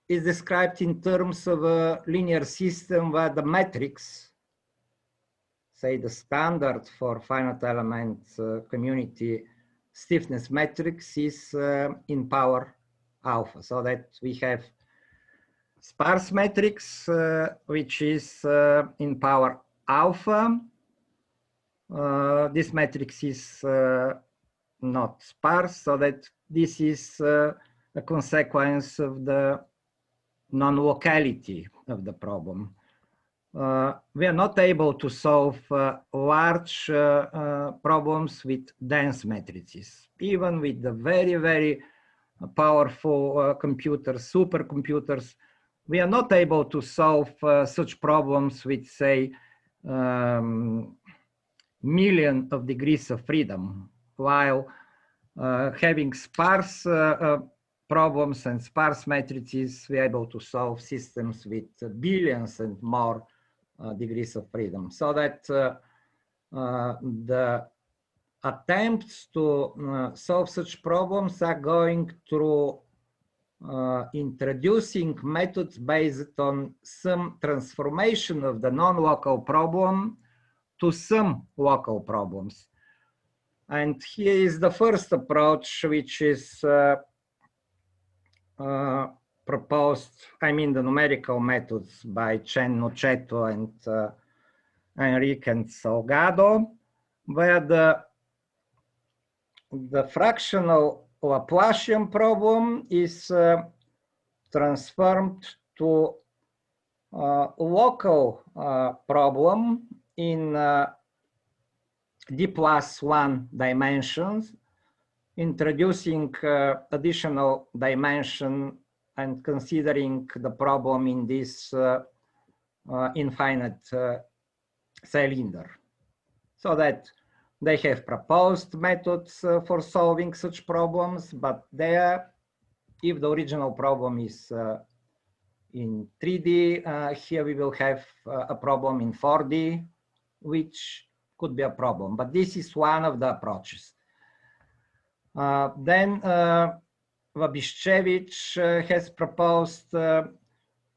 is described in terms of a linear system where the matrix, say the standard for finite element community stiffness matrix, is in power alpha, so that we have sparse matrix, which is in power alpha. This matrix is not sparse, so that this is a consequence of the non-locality of the problem. We are not able to solve large problems with dense matrices, even with the very, very powerful computers, supercomputers. We are not able to solve such problems with, say, million of degrees of freedom, while having sparse problems and sparse matrices, we are able to solve systems with billions and more degrees of freedom. So that the attempts to solve such problems are going through introducing methods based on some transformation of the non-local problem to some local problems. And here is the first approach, which is proposed, I mean, the numerical methods by Chen Noceto and Enrique and Salgado, where the fractional Laplacian problem is transformed to a local problem in d+1 dimensions, introducing additional dimension and considering the problem in this infinite cylinder. So that they have proposed methods for solving such problems, but there, if the original problem is in 3D, here we will have a problem in 4D, which could be a problem. But this is one of the approaches. Then Wabiszewicz has proposed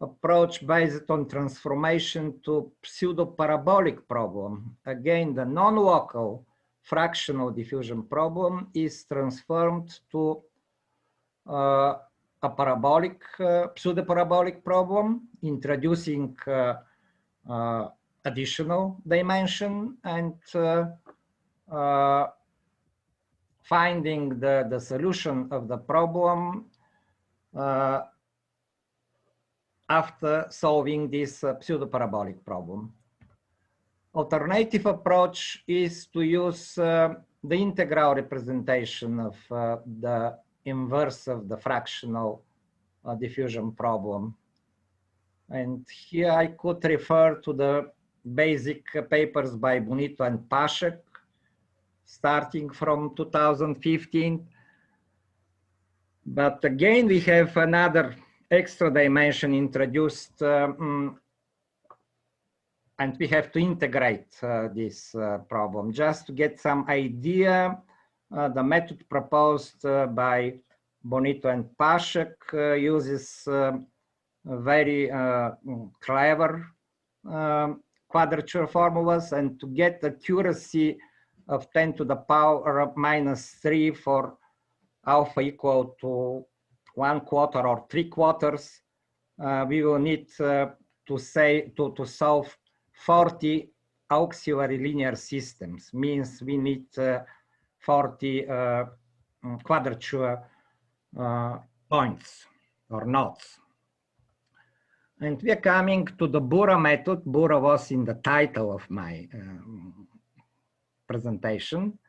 approach based on transformation to pseudo-parabolic problem. Again, the non-local fractional diffusion problem is transformed to a parabolic, pseudo-parabolic problem, introducing additional dimension and finding the solution of the problem after solving this pseudo-parabolic problem. Alternative approach is to use the integral representation of the inverse of the fractional diffusion problem. And here I could refer to the basic papers by Bonito and Paszek, starting from 2015. But again, we have another extra dimension introduced, and we have to integrate this problem. Just to get some idea, the method proposed by Bonito and Paszek uses very clever quadrature formulas, and to get accuracy of 10 to the power minus 3 for alpha equal to 1/4 or 3/4, we will need to solve 40 auxiliary linear systems. Means we need 40 quadrature points or nodes. And we are coming to the Bura method. Bura was in the title of my presentation,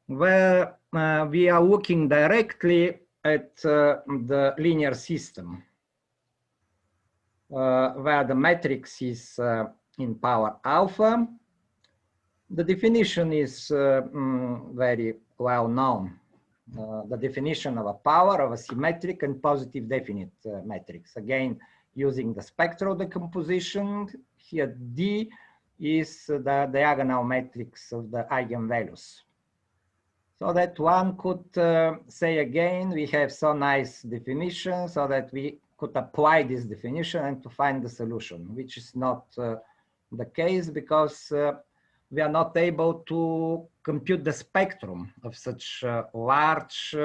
where we are looking directly at the linear system, where the matrix is in power alpha. The definition is very well known. The definition of a power of a symmetric and positive definite matrix. Again, using the spectral decomposition, here D is the diagonal matrix of the eigenvalues. So that one could say again, we have so nice definition so that we could apply this definition and to find the solution, which is not the case because we are not able to compute the spectrum of such large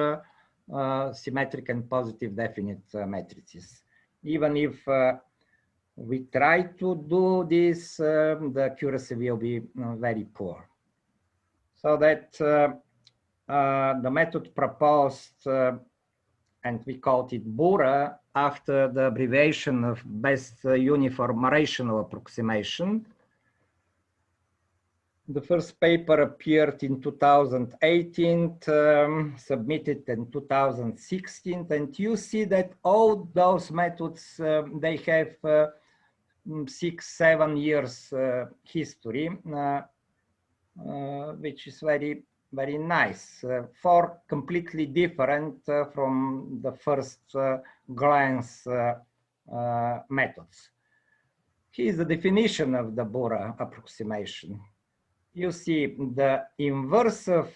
symmetric and positive definite matrices. Even if we try to do this, the accuracy will be very poor. So that the method proposed, and we called it Bura, after the abbreviation of best uniform rational approximation. The first paper appeared in 2018, submitted in 2016, and you see that all those methods, they have 6-7 years history, which is very, very nice. 4 completely different from the first glance methods. Here's the definition of the Bura approximation. You see the inverse of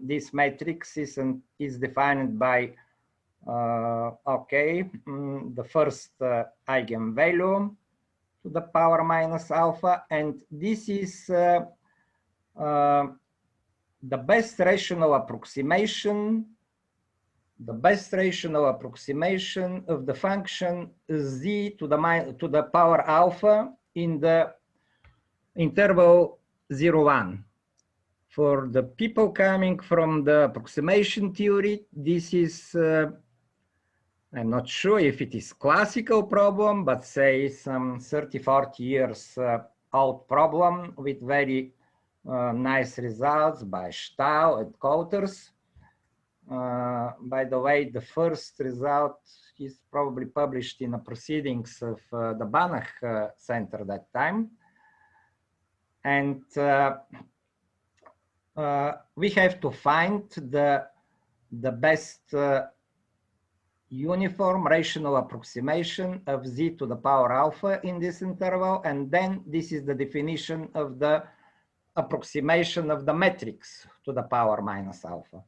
this matrix is defined by, the first eigenvalue to the power minus alpha, and this is the best rational approximation, of the function z to the power alpha in the interval 0, 1. For the people coming from the approximation theory, this is, I'm not sure if it is classical problem, but say some 30-40 years old problem with very nice results by Stahl and Coulters. By the way, the first result is probably published in the proceedings of the Banach Center that time. And we have to find the best uniform rational approximation of z to the power alpha in this interval, and then this is the definition of the approximation of the matrix to the power minus alpha.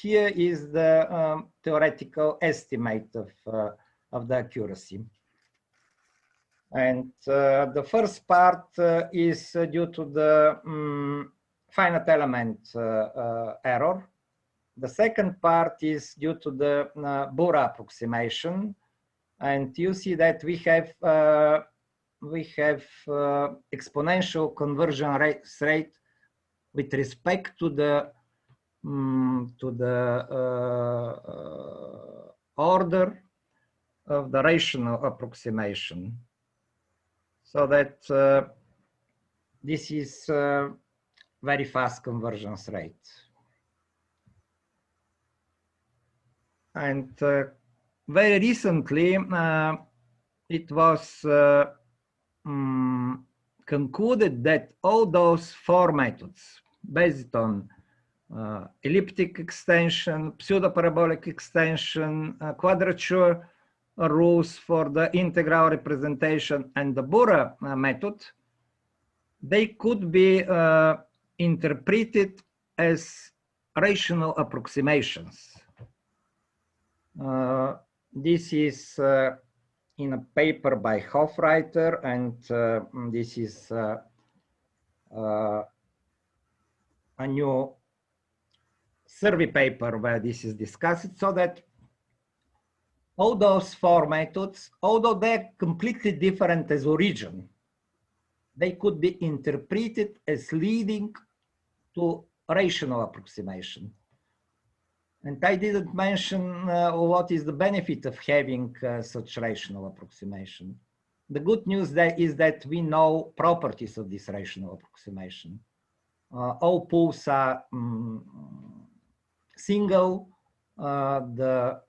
Here is the theoretical estimate of the accuracy. And the first part is due to the finite element error. The second part is due to the Bura approximation. And you see that we have exponential conversion rate with respect to the order of the rational approximation. So that this is very fast convergence rate. And very recently, it was concluded that all those four methods based on elliptic extension, pseudo-parabolic extension, quadrature rules for the integral representation, and the Bura method, they could be interpreted as rational approximations. This is in a paper by Hofreiter, and this is a new survey paper where this is discussed, so that all those four methods, although they're completely different as origin, they could be interpreted as leading to rational approximation. And I didn't mention what is the benefit of having such rational approximation. The good news there is that we know properties of this rational approximation. All pools are single. The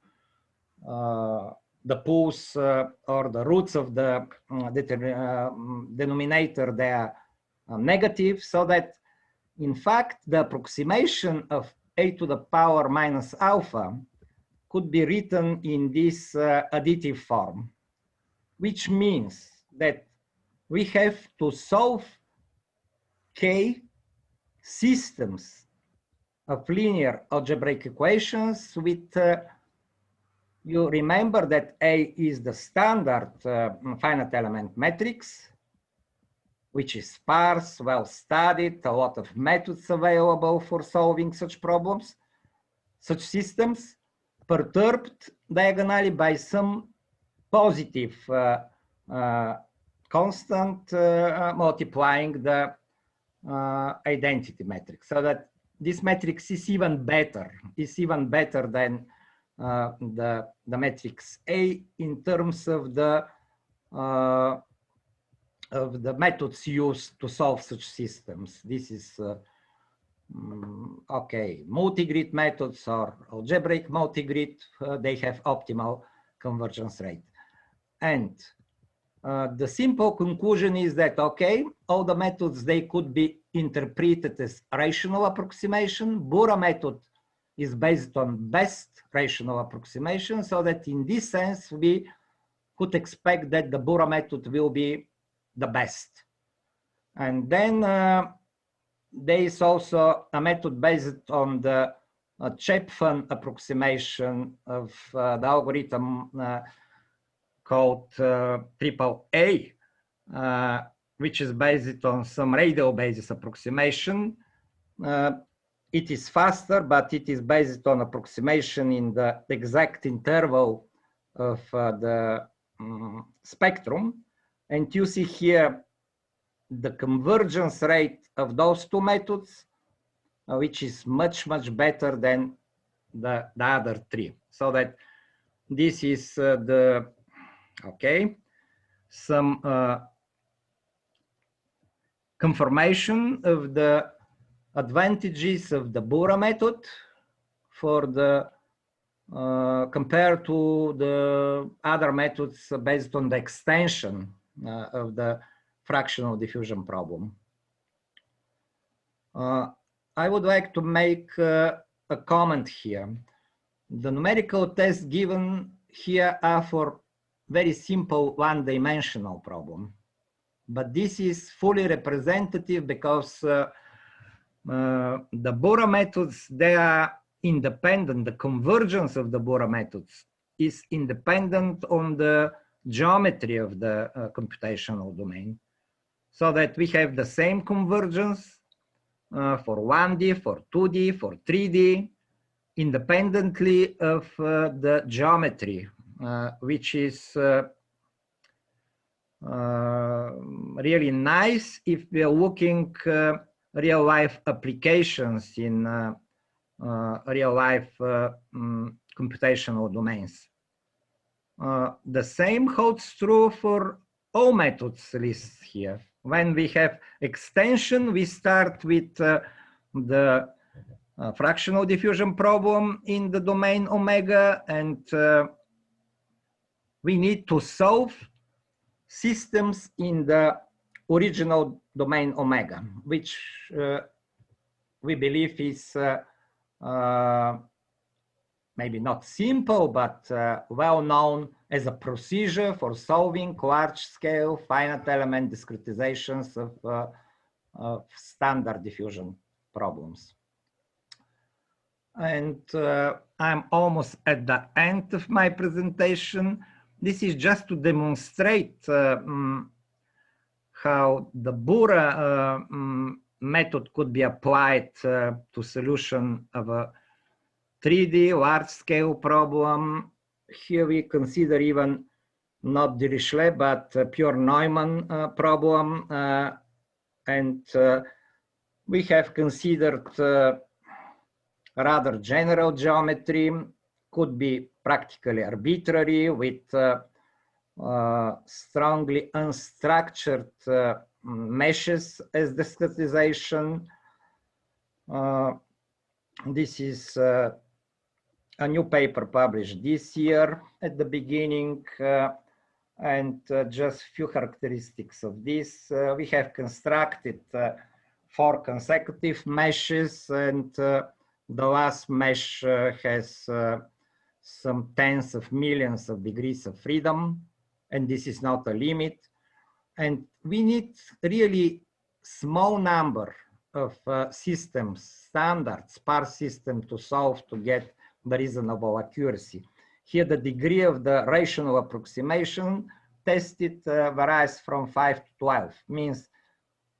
pools or the roots of the denominator, they are negative, so that in fact the approximation of a to the power minus alpha could be written in this additive form, which means that we have to solve k systems of linear algebraic equations with you remember that A is the standard finite element matrix, which is sparse, well studied, a lot of methods available for solving such problems, such systems, perturbed diagonally by some positive constant multiplying the identity matrix. So that this matrix is even better than the matrix A in terms of the methods used to solve such systems. This is okay, multi-grid methods or algebraic multi-grid, they have optimal convergence rate. And the simple conclusion is that, okay, all the methods, they could be interpreted as rational approximation. Bura method is based on best rational approximation, so that in this sense, we could expect that the Bura method will be the best. And then there is also a method based on the Chapman approximation of the algorithm called AAA, which is based on some radial basis approximation. It is faster, but it is based on approximation in the exact interval of the spectrum. And you see here the convergence rate of those two methods, which is much, much better than the other three. So that this is some confirmation of the advantages of the Bura method for the compared to the other methods based on the extension of the fractional diffusion problem. I would like to make a comment here. The numerical tests given here are for very simple one-dimensional problem, but this is fully representative because the Bura methods, they are independent, the convergence of the Borer methods is independent on the geometry of the computational domain, so that we have the same convergence for 1D, for 2D, for 3D, independently of the geometry, which is really nice if we are looking real life applications in real life computational domains. The same holds true for all methods lists here. When we have extension, we start with the fractional diffusion problem in the domain omega, and we need to solve systems in the original domain omega, which we believe is maybe not simple, but well known as a procedure for solving large-scale finite element discretizations of standard diffusion problems. And I'm almost at the end of my presentation. This is just to demonstrate how the Borer method could be applied to solution of a 3D large-scale problem. Here we consider even not Dirichlet, but pure Neumann problem. And we have considered rather general geometry, could be practically arbitrary with strongly unstructured meshes as discretization. This is a new paper published this year at the beginning, and just few characteristics of this. We have constructed 4 consecutive meshes, and the last mesh has some tens of millions of degrees of freedom, and this is not a limit. And we need really small number of systems, standard sparse system to solve to get the reasonable accuracy. Here the degree of the rational approximation tested varies from 5 to 12, means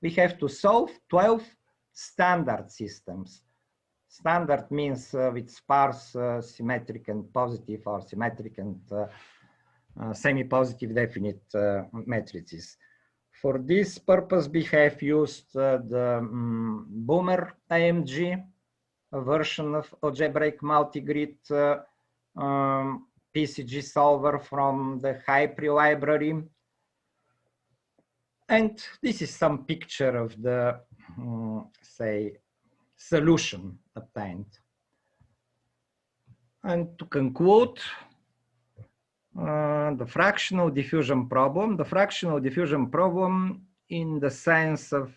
we have to solve 12 standard systems. Standard means with sparse, symmetric and positive, or symmetric and semi-positive definite matrices. For this purpose, we have used the Boomer AMG, a version of algebraic multigrid PCG solver from the Hypri library. And this is some picture of the, say, solution obtained. And to conclude, the fractional diffusion problem. The fractional diffusion problem, in the sense of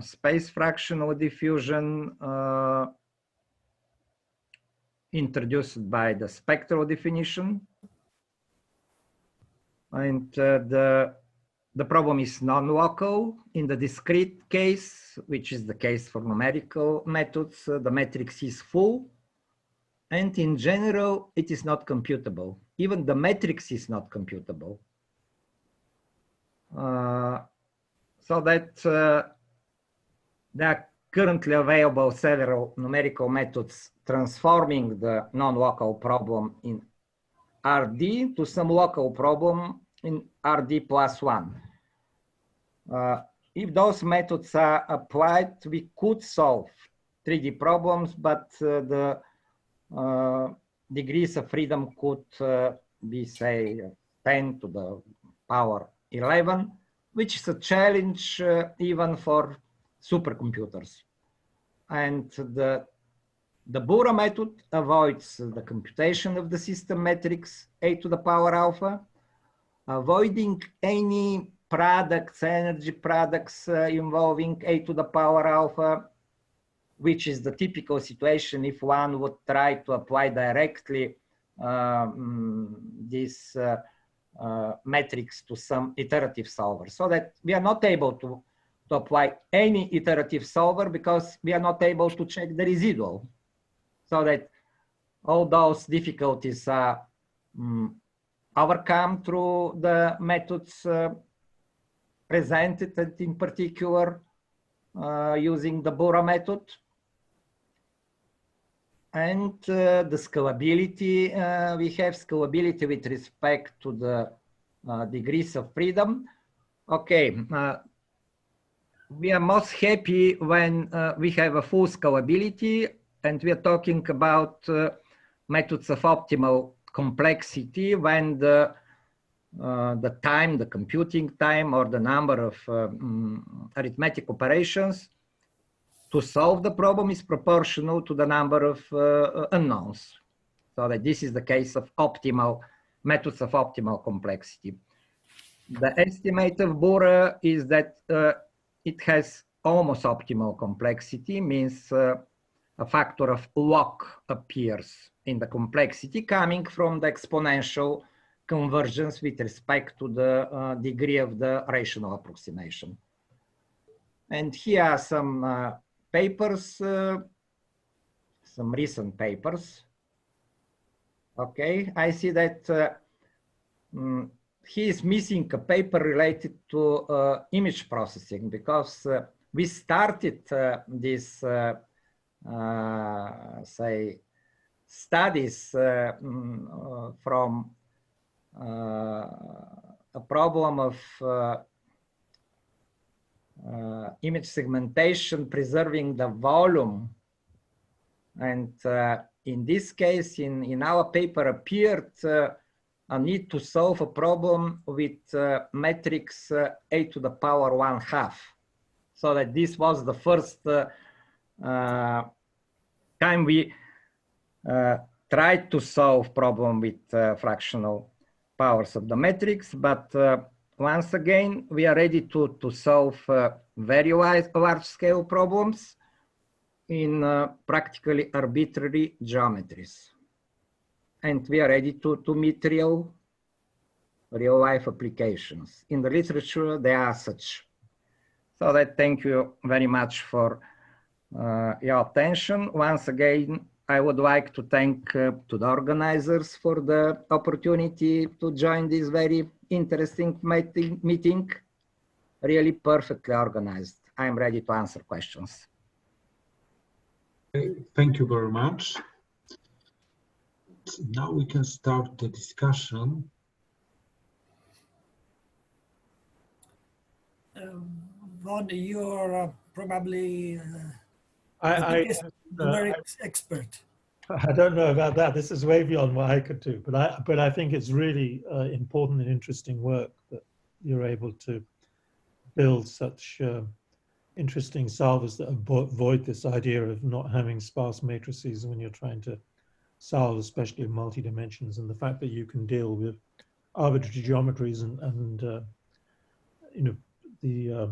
space fractional diffusion, introduced by the spectral definition. And the problem is non-local. In the discrete case, which is the case for numerical methods, the matrix is full. And in general, it is not computable. Even the matrix is not computable. So that there are currently available several numerical methods transforming the non-local problem in RD to some local problem in RD plus 1. If those methods are applied, we could solve 3D problems, but the degrees of freedom could be, say, 10 to the power 11, which is a challenge even for supercomputers. And the Borer method avoids the computation of the system matrix A to the power alpha, avoiding any products, energy products involving A to the power alpha, which is the typical situation if one would try to apply directly this matrix to some iterative solver. So that we are not able to apply any iterative solver because we are not able to check the residual. so that all those difficulties are overcome through the methods presented, and in particular using the Bura method. And the scalability, we have scalability with respect to the degrees of freedom. Okay, we are most happy when we have a full scalability, and we are talking about methods of optimal complexity when the time, the computing time, or the number of arithmetic operations to solve the problem is proportional to the number of unknowns. So that this is the case of optimal methods of optimal complexity. The estimate of Bura is that it has almost optimal complexity, means a factor of log appears in the complexity coming from the exponential convergence with respect to the degree of the rational approximation. And here are some papers, some recent papers. Okay, I see that he is missing a paper related to image processing, because we started this, say, studies from a problem of image segmentation preserving the volume. And in this case, in our paper appeared a need to solve a problem with matrix a to the power 1/2. So that this was the first time we tried to solve problem with fractional powers of the matrix. But once again, we are ready to solve very large scale problems in practically arbitrary geometries. And we are ready to meet real life applications. In the literature, there are such. So that thank you very much for your attention. Once again, I would like to thank to the organizers for the opportunity to join this very interesting meeting. Really perfectly organized. I'm ready to answer questions. Thank you very much. Now we can start the discussion. Vaughan, you're probably I numerics expert. I don't know about that. This is way beyond what I could do, but I think it's really important and interesting work that you're able to build such interesting solvers that avoid this idea of not having sparse matrices when you're trying to solve, especially in multi-dimensions, and the fact that you can deal with arbitrary geometries and you know, the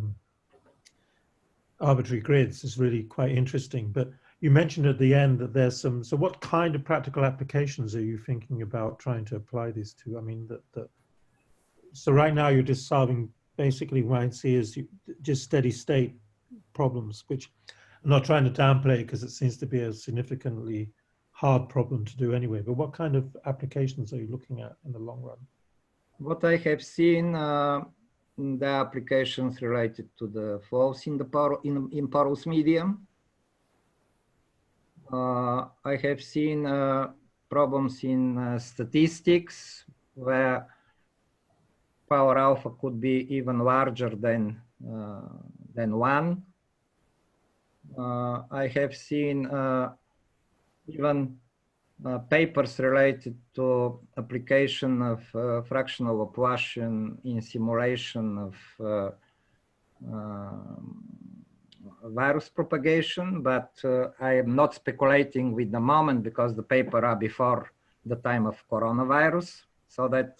arbitrary grids is really quite interesting. But you mentioned at the end that there's some, so what kind of practical applications are you thinking about trying to apply these to? I mean, so right now you're just solving basically what I see as just steady state problems, which I'm not trying to downplay because it seems to be a significantly hard problem to do anyway. But what kind of applications are you looking at in the long run? What I have seen, the applications related to the flows in the in porous medium. I have seen problems in statistics where power alpha could be even larger than 1. I have seen even papers related to application of fractional Laplacian in simulation of virus propagation, but I am not speculating with the moment because the paper are before the time of coronavirus. So that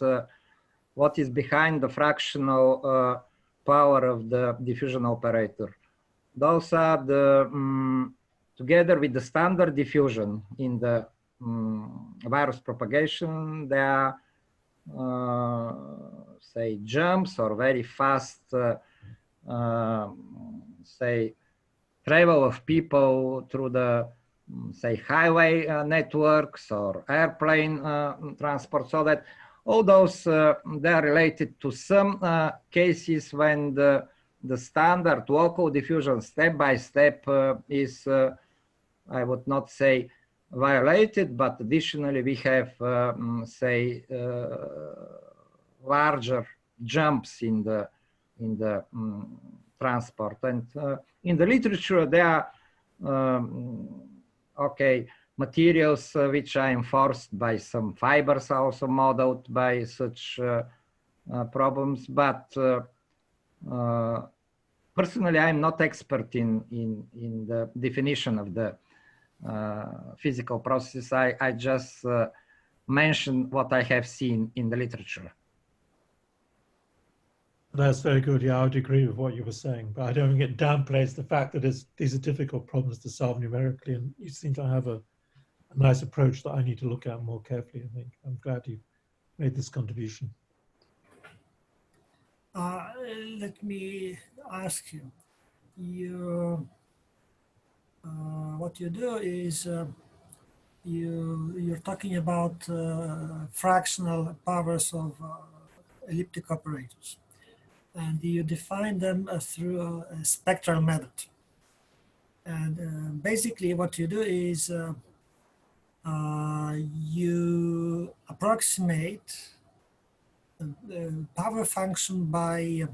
what is behind the fractional power of the diffusion operator. Those are the, together with the standard diffusion in the virus propagation, there are, say, jumps or very fast, say, travel of people through the say, highway networks or airplane transport, so that all those, they are related to some cases when the standard local diffusion step by step is, I would not say violated, but additionally we have, say, larger jumps in the transport. And in the literature, there are okay, materials which are enforced by some fibers, also modeled by such problems. But personally, I'm not expert in the definition of the physical processes. I just mention what I have seen in the literature. That's very good. Yeah, I would agree with what you were saying, but I don't think it downplays the fact that these are difficult problems to solve numerically, and you seem to have a nice approach that I need to look at more carefully. I think I'm glad you made this contribution. Let me ask you. What you do is you're talking about fractional powers of elliptic operators, and you define them through a spectral method. And basically what you do is you approximate the power function by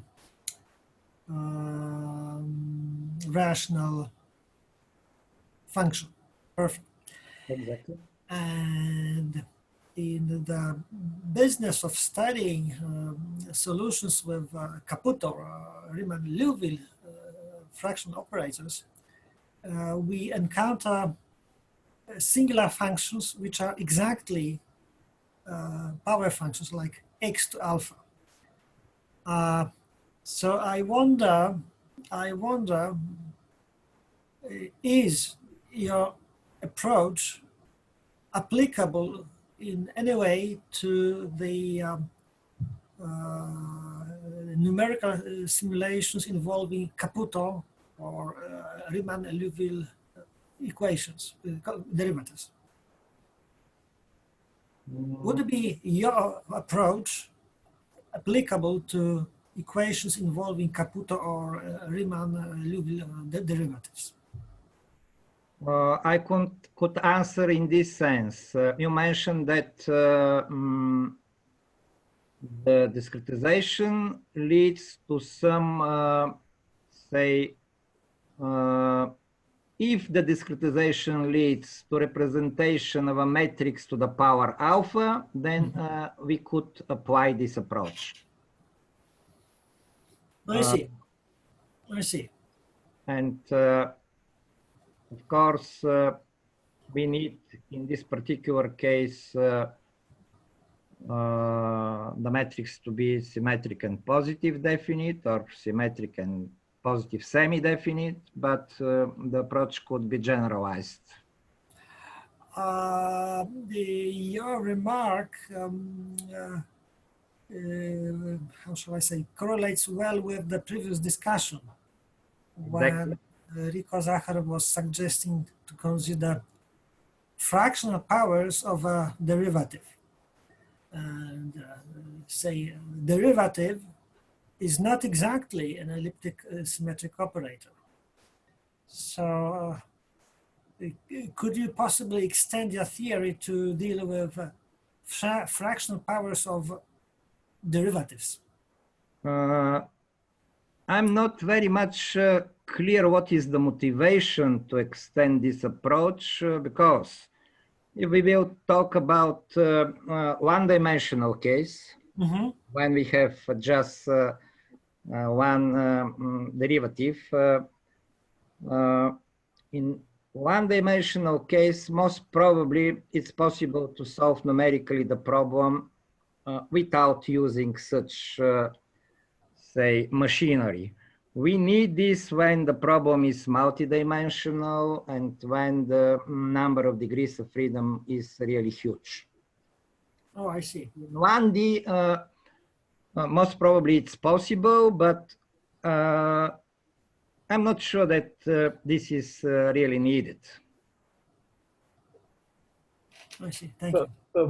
rational function. Perfect. Exactly. And in the business of studying solutions with Caputo or Riemann-Liouville fractional operators, we encounter singular functions which are exactly power functions like x to alpha. So I wonder, is your approach applicable in any way to the numerical simulations involving Caputo or Riemann-Liouville equations, derivatives? Would it be your approach applicable to equations involving Caputo or Riemann-Liouville derivatives? I could answer in this sense. You mentioned that the discretization leads to some, say, if the discretization leads to representation of a matrix to the power alpha, then we could apply this approach. I see. I see. And of course, we need, in this particular case, the matrix to be symmetric and positive definite, or symmetric and positive semi-definite, but the approach could be generalized. Your remark, how shall I say, correlates well with the previous discussion, when Rico Zachar was suggesting to consider fractional powers of a derivative. And say derivative is not exactly an elliptic symmetric operator. So could you possibly extend your theory to deal with fractional powers of derivatives? I'm not very much clear what is the motivation to extend this approach, because if we will talk about one-dimensional case, when we have just one derivative, in one-dimensional case, most probably it's possible to solve numerically the problem without using such, say, machinery. We need this when the problem is multidimensional and when the number of degrees of freedom is really huge. Oh, I see. In 1D, most probably it's possible, but I'm not sure that this is really needed. I see. Thank you. But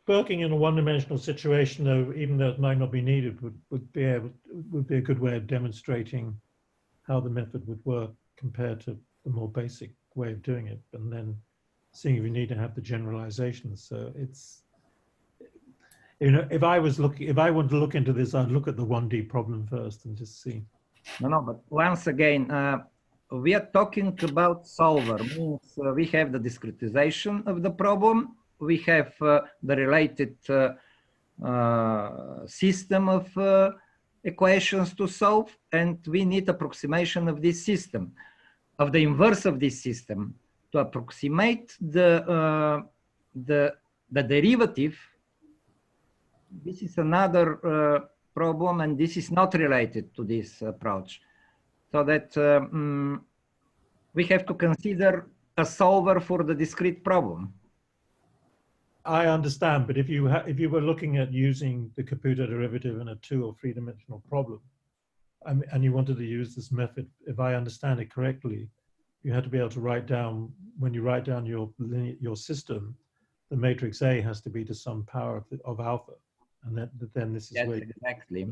working in a one-dimensional situation, though, even though it might not be needed, would be a good way of demonstrating how the method would work compared to the more basic way of doing it, and then seeing if you need to have the generalizations. So it's, you know, if I wanted to look into this, I'd look at the 1D problem first and just see. No, but once again, we are talking about solver, means we have the discretization of the problem, we have the related system of equations to solve, and we need approximation of this system, of the inverse of this system. To approximate the derivative, this is another problem, and this is not related to this approach. So that we have to consider a solver for the discrete problem. I understand, but if you were looking at using the computer derivative in a 2- or 3-dimensional problem, and you wanted to use this method, if I understand it correctly, you had to be able to write down, when you write down your system, the matrix A has to be to some power of alpha, and then this is yes, where exactly,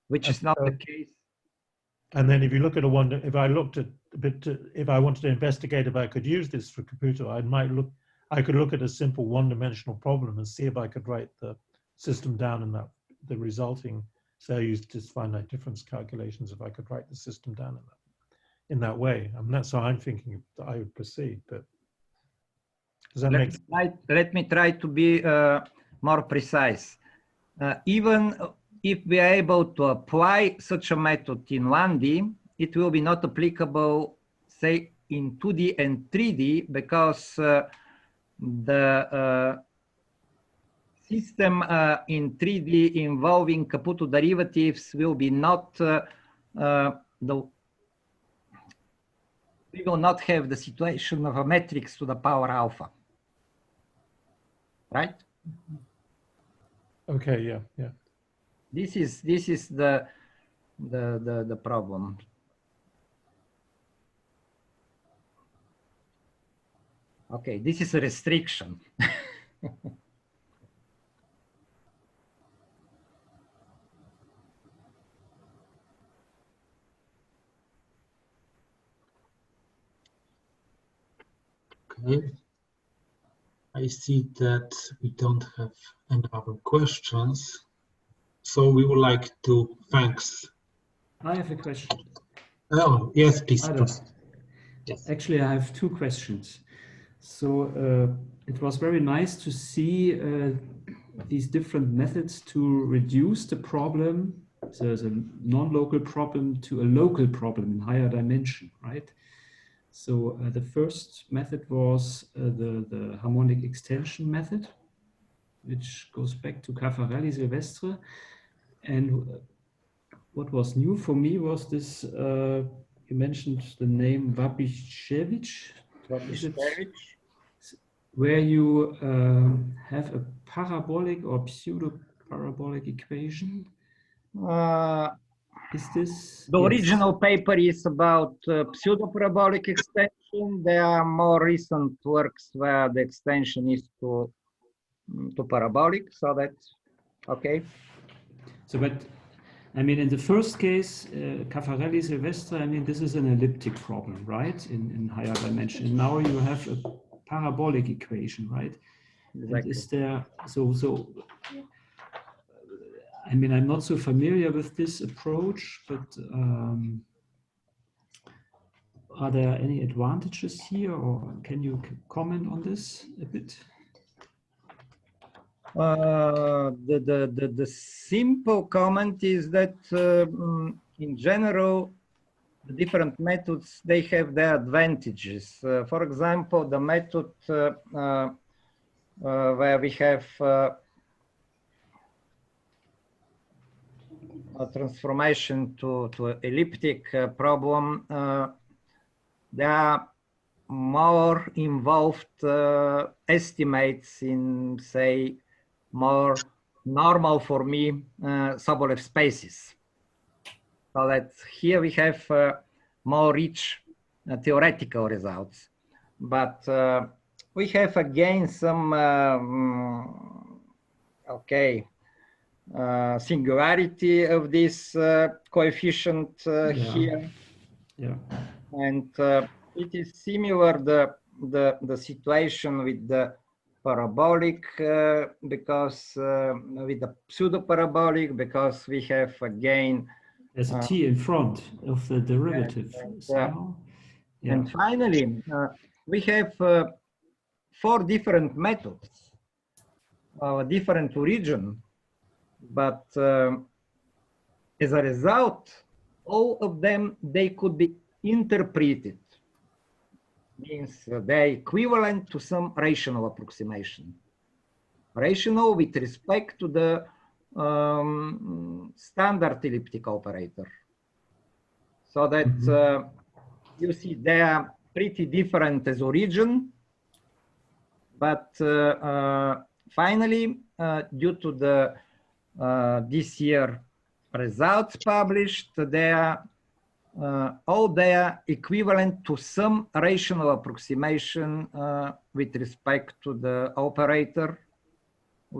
which is not the case. And then if you look at if I wanted to investigate if I could use this for computer, I could look at a simple 1-dimensional problem and see if I could write the system down in the resulting, say I used just finite difference calculations, if I could write the system down in that way. I mean, that's how I'm thinking that I would proceed, but does that make sense? Let me try to be more precise. Even if we are able to apply such a method in 1D, it will be not applicable, say, in 2D and 3D, because the system in 3D involving Caputo derivatives will be not we will not have the situation of a matrix to the power alpha, right? Okay, yeah. This is the problem. Okay, this is a restriction. Okay. I see that we don't have any other questions, so we would like to thanks. I have a question. Oh, yes, please. Yes. Actually, I have 2 questions. So it was very nice to see these different methods to reduce the problem, so the non-local problem, to a local problem in higher dimension, right? So the first method was the harmonic extension method, which goes back to Caffarelli-Silvestre. And what was new for me was this, you mentioned the name Wabišević, where you have a parabolic or pseudo-parabolic equation. Is this the original paper is about pseudo-parabolic extension. There are more recent works where the extension is to parabolic, so that's okay. So, but I mean, in the first case, Caffarelli-Silvestre, I mean, this is an elliptic problem, right? In higher dimension. And now you have a parabolic equation, right? Exactly. And is there, so I mean, I'm not so familiar with this approach, but are there any advantages here, or can you comment on this a bit? The simple comment is that in general, the different methods, they have their advantages. For example, the method where we have a transformation to elliptic problem, there are more involved estimates in, say, more normal for me Sobolev spaces. So that here we have more rich theoretical results. But we have again some singularity of this coefficient here. Yeah. And it is similar the situation with the parabolic because with the pseudo-parabolic, because we have again there's a t in front of the derivative somehow. Yeah. And finally we have 4 different methods, different origin, but as a result, all of them, they could be interpreted, means they're equivalent to some rational approximation. Rational with respect to the standard elliptic operator. So that you see they are pretty different as origin, but finally, due to the this year results published, they are all they are equivalent to some rational approximation with respect to the operator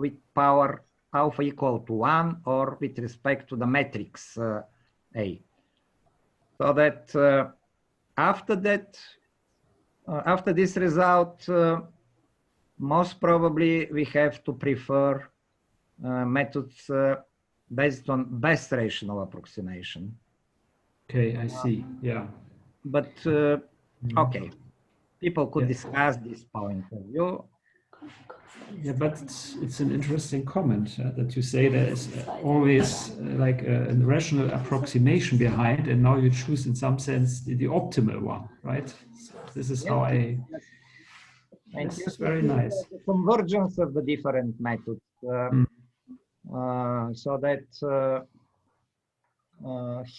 with power alpha equal to 1 or with respect to the matrix A. So that after that, after this result, most probably we have to prefer methods based on best rational approximation. Okay, I see. Yeah. But okay, people could discuss this point of view. Yeah, but it's an interesting comment that you say there is always like a rational approximation behind, and now you choose in some sense the optimal one, right? So this is how I. And this is very nice. The convergence of the different methods, so that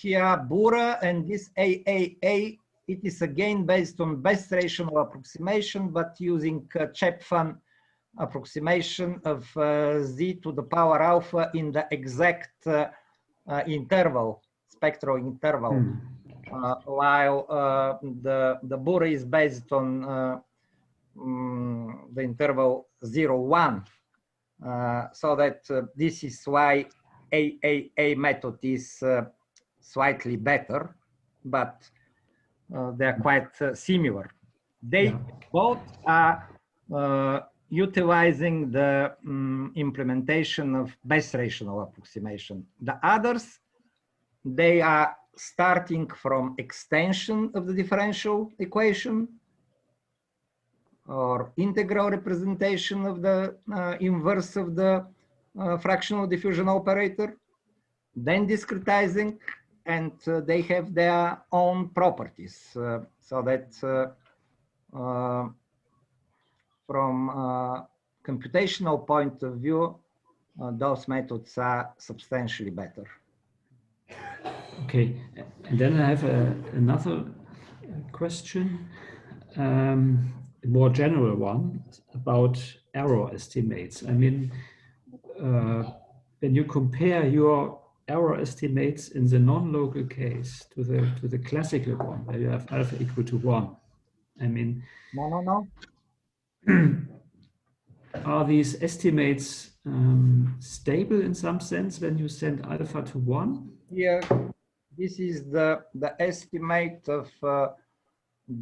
here Bura and this AAA, it is again based on best rational approximation, but using Stefan approximation of z to the power alpha in the exact interval, spectral interval, while the Bura is based on the interval 0, 1. So that this is why AAA method is slightly better, but they are quite similar. They both are utilizing the implementation of best rational approximation. The others, they are starting from extension of the differential equation or integral representation of the inverse of the fractional diffusion operator, then discretizing, and they have their own properties. So that from computational point of view, those methods are substantially better. Okay, and then I have another question, a more general one about error estimates. I mean, when you compare your error estimates in the non-local case to the classical one, where you have alpha equal to 1, I mean, are these estimates stable in some sense when you send alpha to 1? Here, this is the estimate of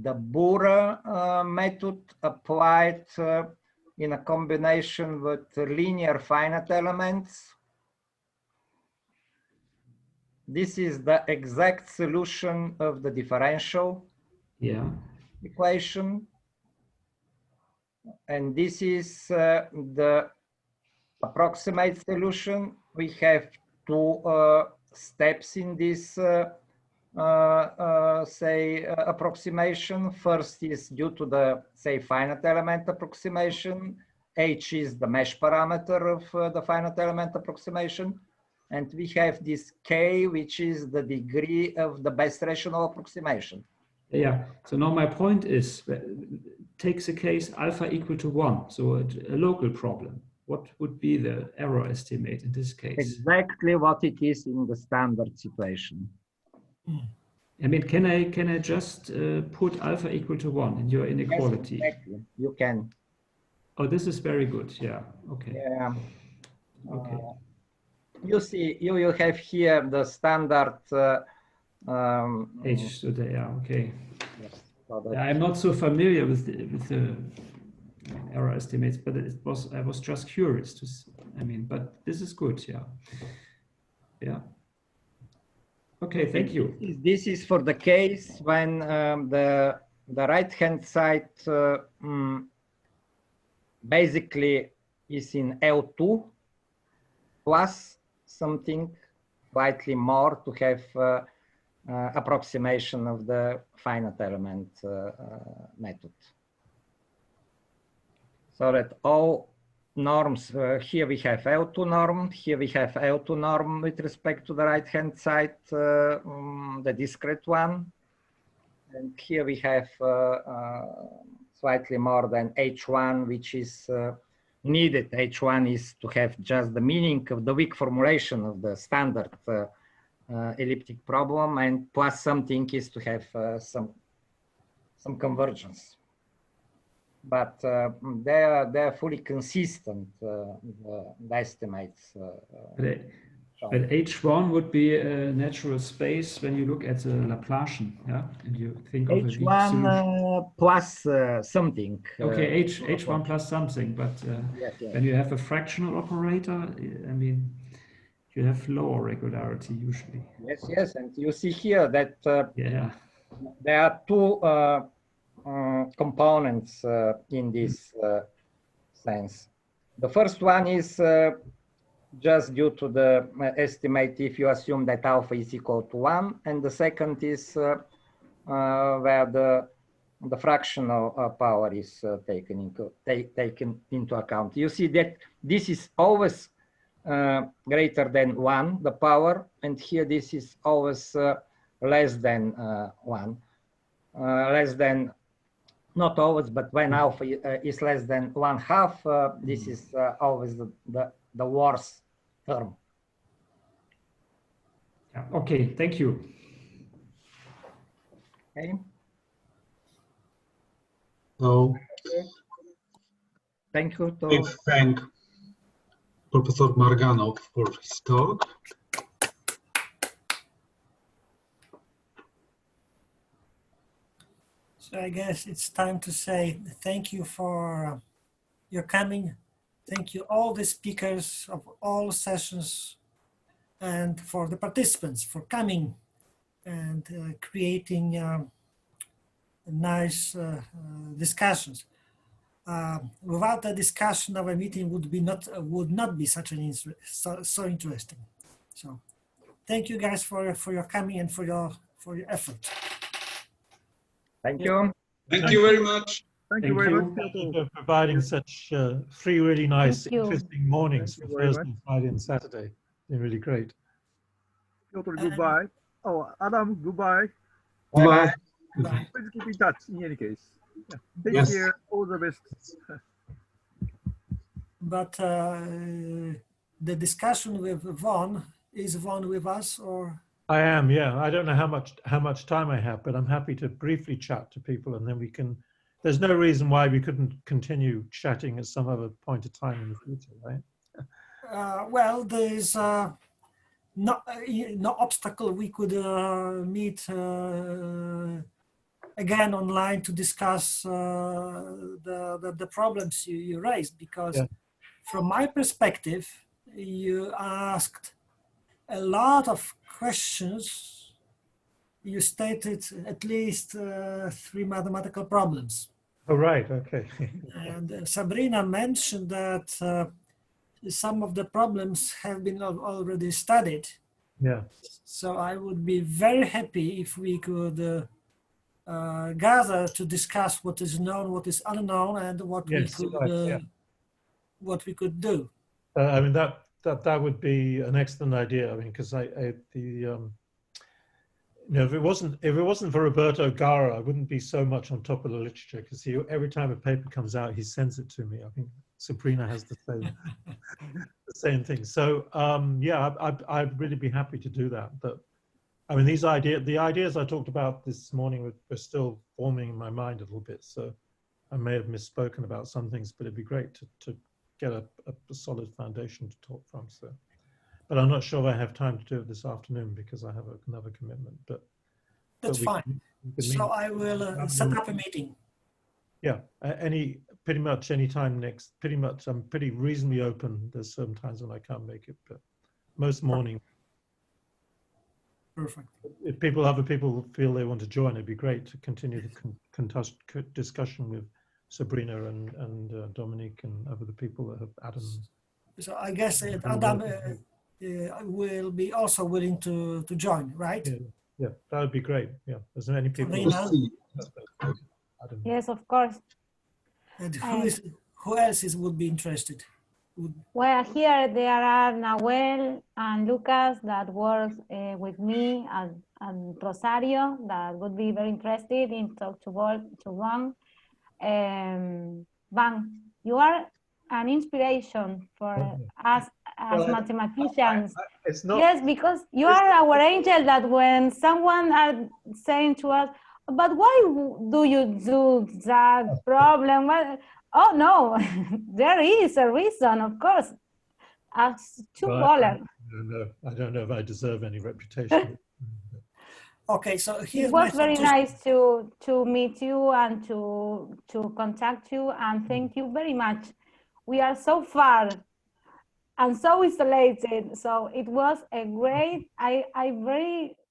the Bura method applied in a combination with linear finite elements. This is the exact solution of the differential equation. And this is the approximate solution. We have 2 steps in this say approximation. First is due to the say finite element approximation. H is the mesh parameter of the finite element approximation. And we have this K, which is the degree of the best rational approximation. Yeah, so now my point is, take the case alpha equal to 1, so a local problem. What would be the error estimate in this case? Exactly what it is in the standard situation. I mean, can I just put alpha equal to 1 in your inequality? Yes, exactly. You can. Oh, this is very good. Yeah. Okay. Yeah. Okay. You see, you have here the standard. H today. Yeah. Okay. Yes, so that, Yeah, I'm not so familiar with the error estimates, but I was just curious to. I mean, but this is good. Yeah. Yeah. Okay. Thank you. This is for the case when the right hand side basically is in L2 plus something slightly more to have approximation of the finite element method. So that all norms, here we have L2 norm, here we have L2 norm with respect to the right hand side, the discrete one. And here we have slightly more than H1, which is needed. H1 is to have just the meaning of the weak formulation of the standard elliptic problem, and plus something is to have some convergence. But they're fully consistent, the estimates. But H1 would be a natural space when you look at the Laplacian, yeah, and you think of a weak solution. H1 plus something. Okay, H1 plus something, but yes, yes. when you have a fractional operator, I mean, you have lower regularity usually. Yes, yes, and you see here that yeah, there are two components in this sense. The first one is just due to the estimate if you assume that alpha is equal to 1, and the second is where the fractional power is taken into account. You see that this is always greater than 1, the power, and here this is always less than 1. Less than, not always, but when alpha is less than 1/2, this is always the worst term. yeah. Okay, thank you. Okay. So Thank you. I thank Professor Marganov for his talk. So I guess it's time to say thank you for your coming. Thank you all the speakers of all sessions and for the participants for coming and creating nice discussions. Without the discussion, our meeting would not be such an so interesting. So thank you guys for your coming and for your effort. Thank you. Thank you very much. Thank you very much for providing such 3 really nice, interesting mornings for Thursday, Friday, and Saturday. They're really great. Piotr, goodbye. Oh, Adam, goodbye. Bye. Please keep in touch in any case. Yeah. Take care. All the best. But the discussion with Vaughan, is Vaughan with us or? I am, yeah. I don't know how much time I have, but I'm happy to briefly chat to people, and then we can. There's no reason why we couldn't continue chatting at some other point of time in the future, right? Well, there's no obstacle. We could meet again online to discuss the problems you raised, because from my perspective, you asked a lot of questions. You stated at least 3 mathematical problems. Oh, right, okay. And Sabrina mentioned that some of the problems have been already studied. Yeah. So I would be very happy if we could gather to discuss what is known, what is unknown, and what what we could do. I mean that would be an excellent idea. I mean, because if it wasn't for Roberto Gara, I wouldn't be so much on top of the literature, because every time a paper comes out, he sends it to me. I think Sabrina has the same thing. So yeah, I'd really be happy to do that. But I mean, the ideas I talked about this morning were still forming in my mind a little bit. So I may have misspoken about some things, but it'd be great to get a solid foundation to talk from. So, but I'm not sure if I have time to do it this afternoon because I have another commitment. But that's fine. So I will set up a meeting. Yeah, pretty much any time next. Pretty much, I'm pretty reasonably open. There's some times when I can't make it, but most morning. Perfect. If other people feel they want to join, it'd be great to continue the discussion with Sabrina and Dominique and other people that have Adam. So I guess Adam will be also willing to join, right? Yeah, that would be great. Yeah, there's many people. Adam. Yes, of course. And who else would be interested? Well, here there are Nahuel and Lucas that work with me and Rosario that would be very interested in talk to Vaughan. Vaughan, you are an inspiration for us as mathematicians. It's not, yes, because you are our angel that when someone are saying to us, but why do you do that problem? Well, oh no, there is a reason, of course. As Voller. I don't know if I deserve any reputation. Okay, so it was very nice to meet you and to contact you, and thank you very much. We are so far and so isolated, so it was a great.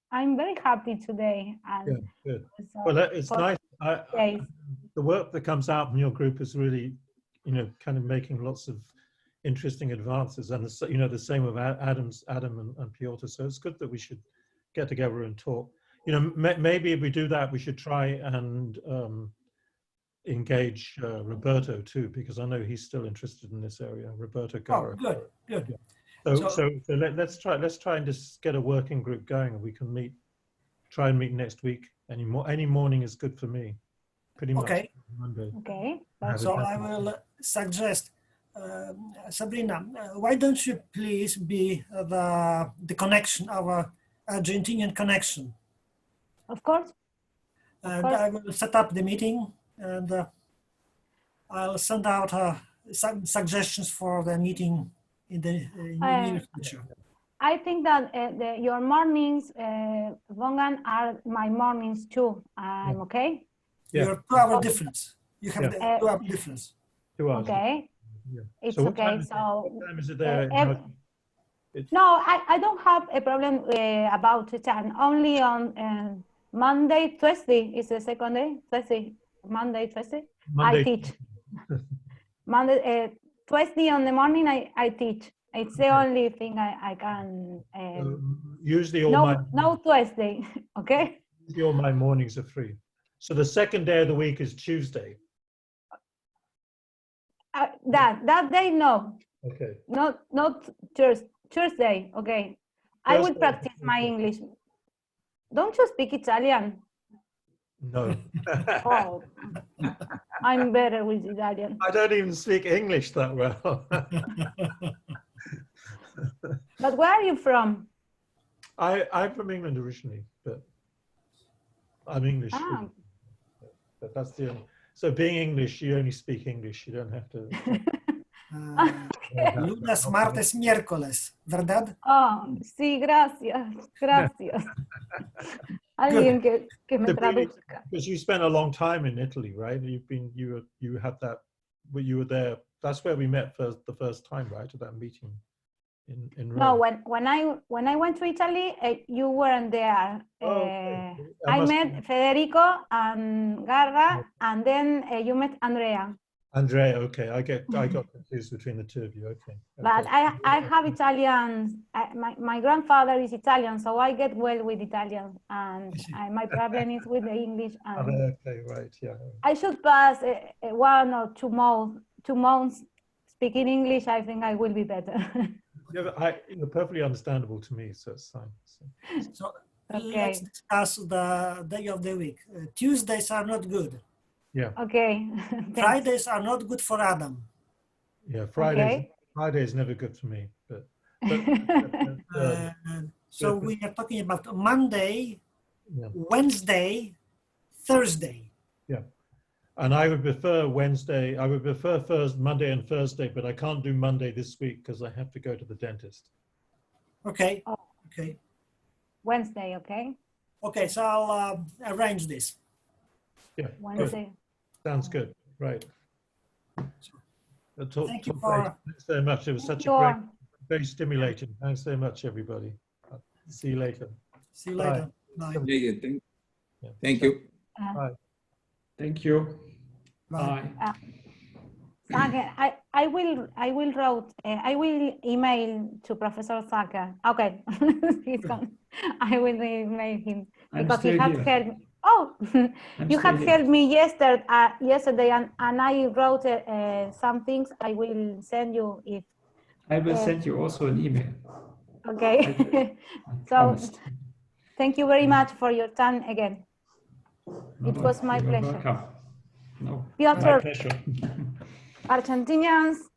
I'm very happy today. And yeah, good. Well, it's nice. The work that comes out from your group is really, kind of making lots of interesting advances, and the same with Adam and Piotr. So it's good that we should get together and talk. Maybe if we do that, we should try and engage Roberto too, because I know he's still interested in this area. Roberto Gara. Oh, good. Yeah. So let's try and just get a working group going, and we can try and meet next week. Any morning is good for me. Pretty much. Okay. Monday. Okay. So I will suggest, Sabrina, why don't you please be the connection, our Argentinian connection? Of course. And I will set up the meeting, and I'll send out some suggestions for the meeting in the near future. I think that your mornings, Vaughan, are my mornings too. I'm okay. Yeah. You're 2 hour difference. You have the 2 hour difference. 2 hours. Okay. Yeah. It's so okay. So what time is it there? No, I don't have a problem about the time. Only on Monday, Tuesday is the second day. Tuesday, Monday, Tuesday. I teach. Monday, Tuesday on the morning. I teach. It's the only thing I can. Usually no Tuesday. Okay. Usually all my mornings are free. So the second day of the week is Tuesday. That day, no. Okay. Not Thursday. Okay. I will practice my English. Don't you speak Italian? No. Oh, I'm better with Italian. I don't even speak English that well. But where are you from? I'm from England originally, but I'm English. But that's the only. So being English, you only speak English. You don't have to. Lunes, martes, miércoles, ¿verdad? Oh, sí, gracias. Alguien que me traduzca. Because you spent a long time in Italy, right? You had that, you were there. That's where we met the first time, right? At that meeting in Rome. No, when I went to Italy, you weren't there. Okay. I met Federico and Garra, and then you met Andrea. Andrea, okay. I got confused between the two of you. Okay. But I have Italian. My grandfather is Italian, so I get well with Italian, and my problem is with the English. And okay, right, yeah. I should pass 1 or 2 months speaking English. I think I will be better. Yeah, you're perfectly understandable to me, so it's fine. So let's discuss the day of the week. Tuesdays are not good. Yeah. Okay. Fridays are not good for Adam. Yeah, Friday is never good for me. But so we are talking about Monday, Wednesday, Thursday. Yeah. And I would prefer Wednesday. I would prefer Monday and Thursday, but I can't do Monday this week because I have to go to the dentist. Okay. Oh. Okay. Wednesday, okay? Okay, so I'll arrange this. Yeah. Wednesday. Good. Sounds good. Right. Thank you for. Thanks very much. It was such a great, very stimulating. Thanks very much, everybody. See you later. See you later. Bye. Thank you. Bye. Thank you. Bye. I will email to Professor Saka. Okay, he's gone. I will email him because he had helped. Oh, you had helped me yesterday, and I wrote some things. I will send you if. I will send you also an email. Okay. So, thank you very much for your time again. No, it was my pleasure. Welcome. No, Piotr, my pleasure. Argentinians,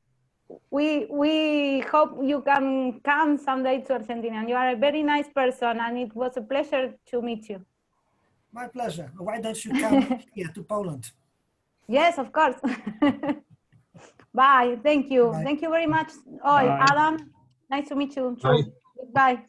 we hope you can come someday to Argentina. You are a very nice person, and it was a pleasure to meet you. My pleasure. Why don't you come here to Poland? Yes, of course. Bye. Thank you. Bye. Thank you very much. Oh, Adam, nice to meet you too. Bye. Goodbye.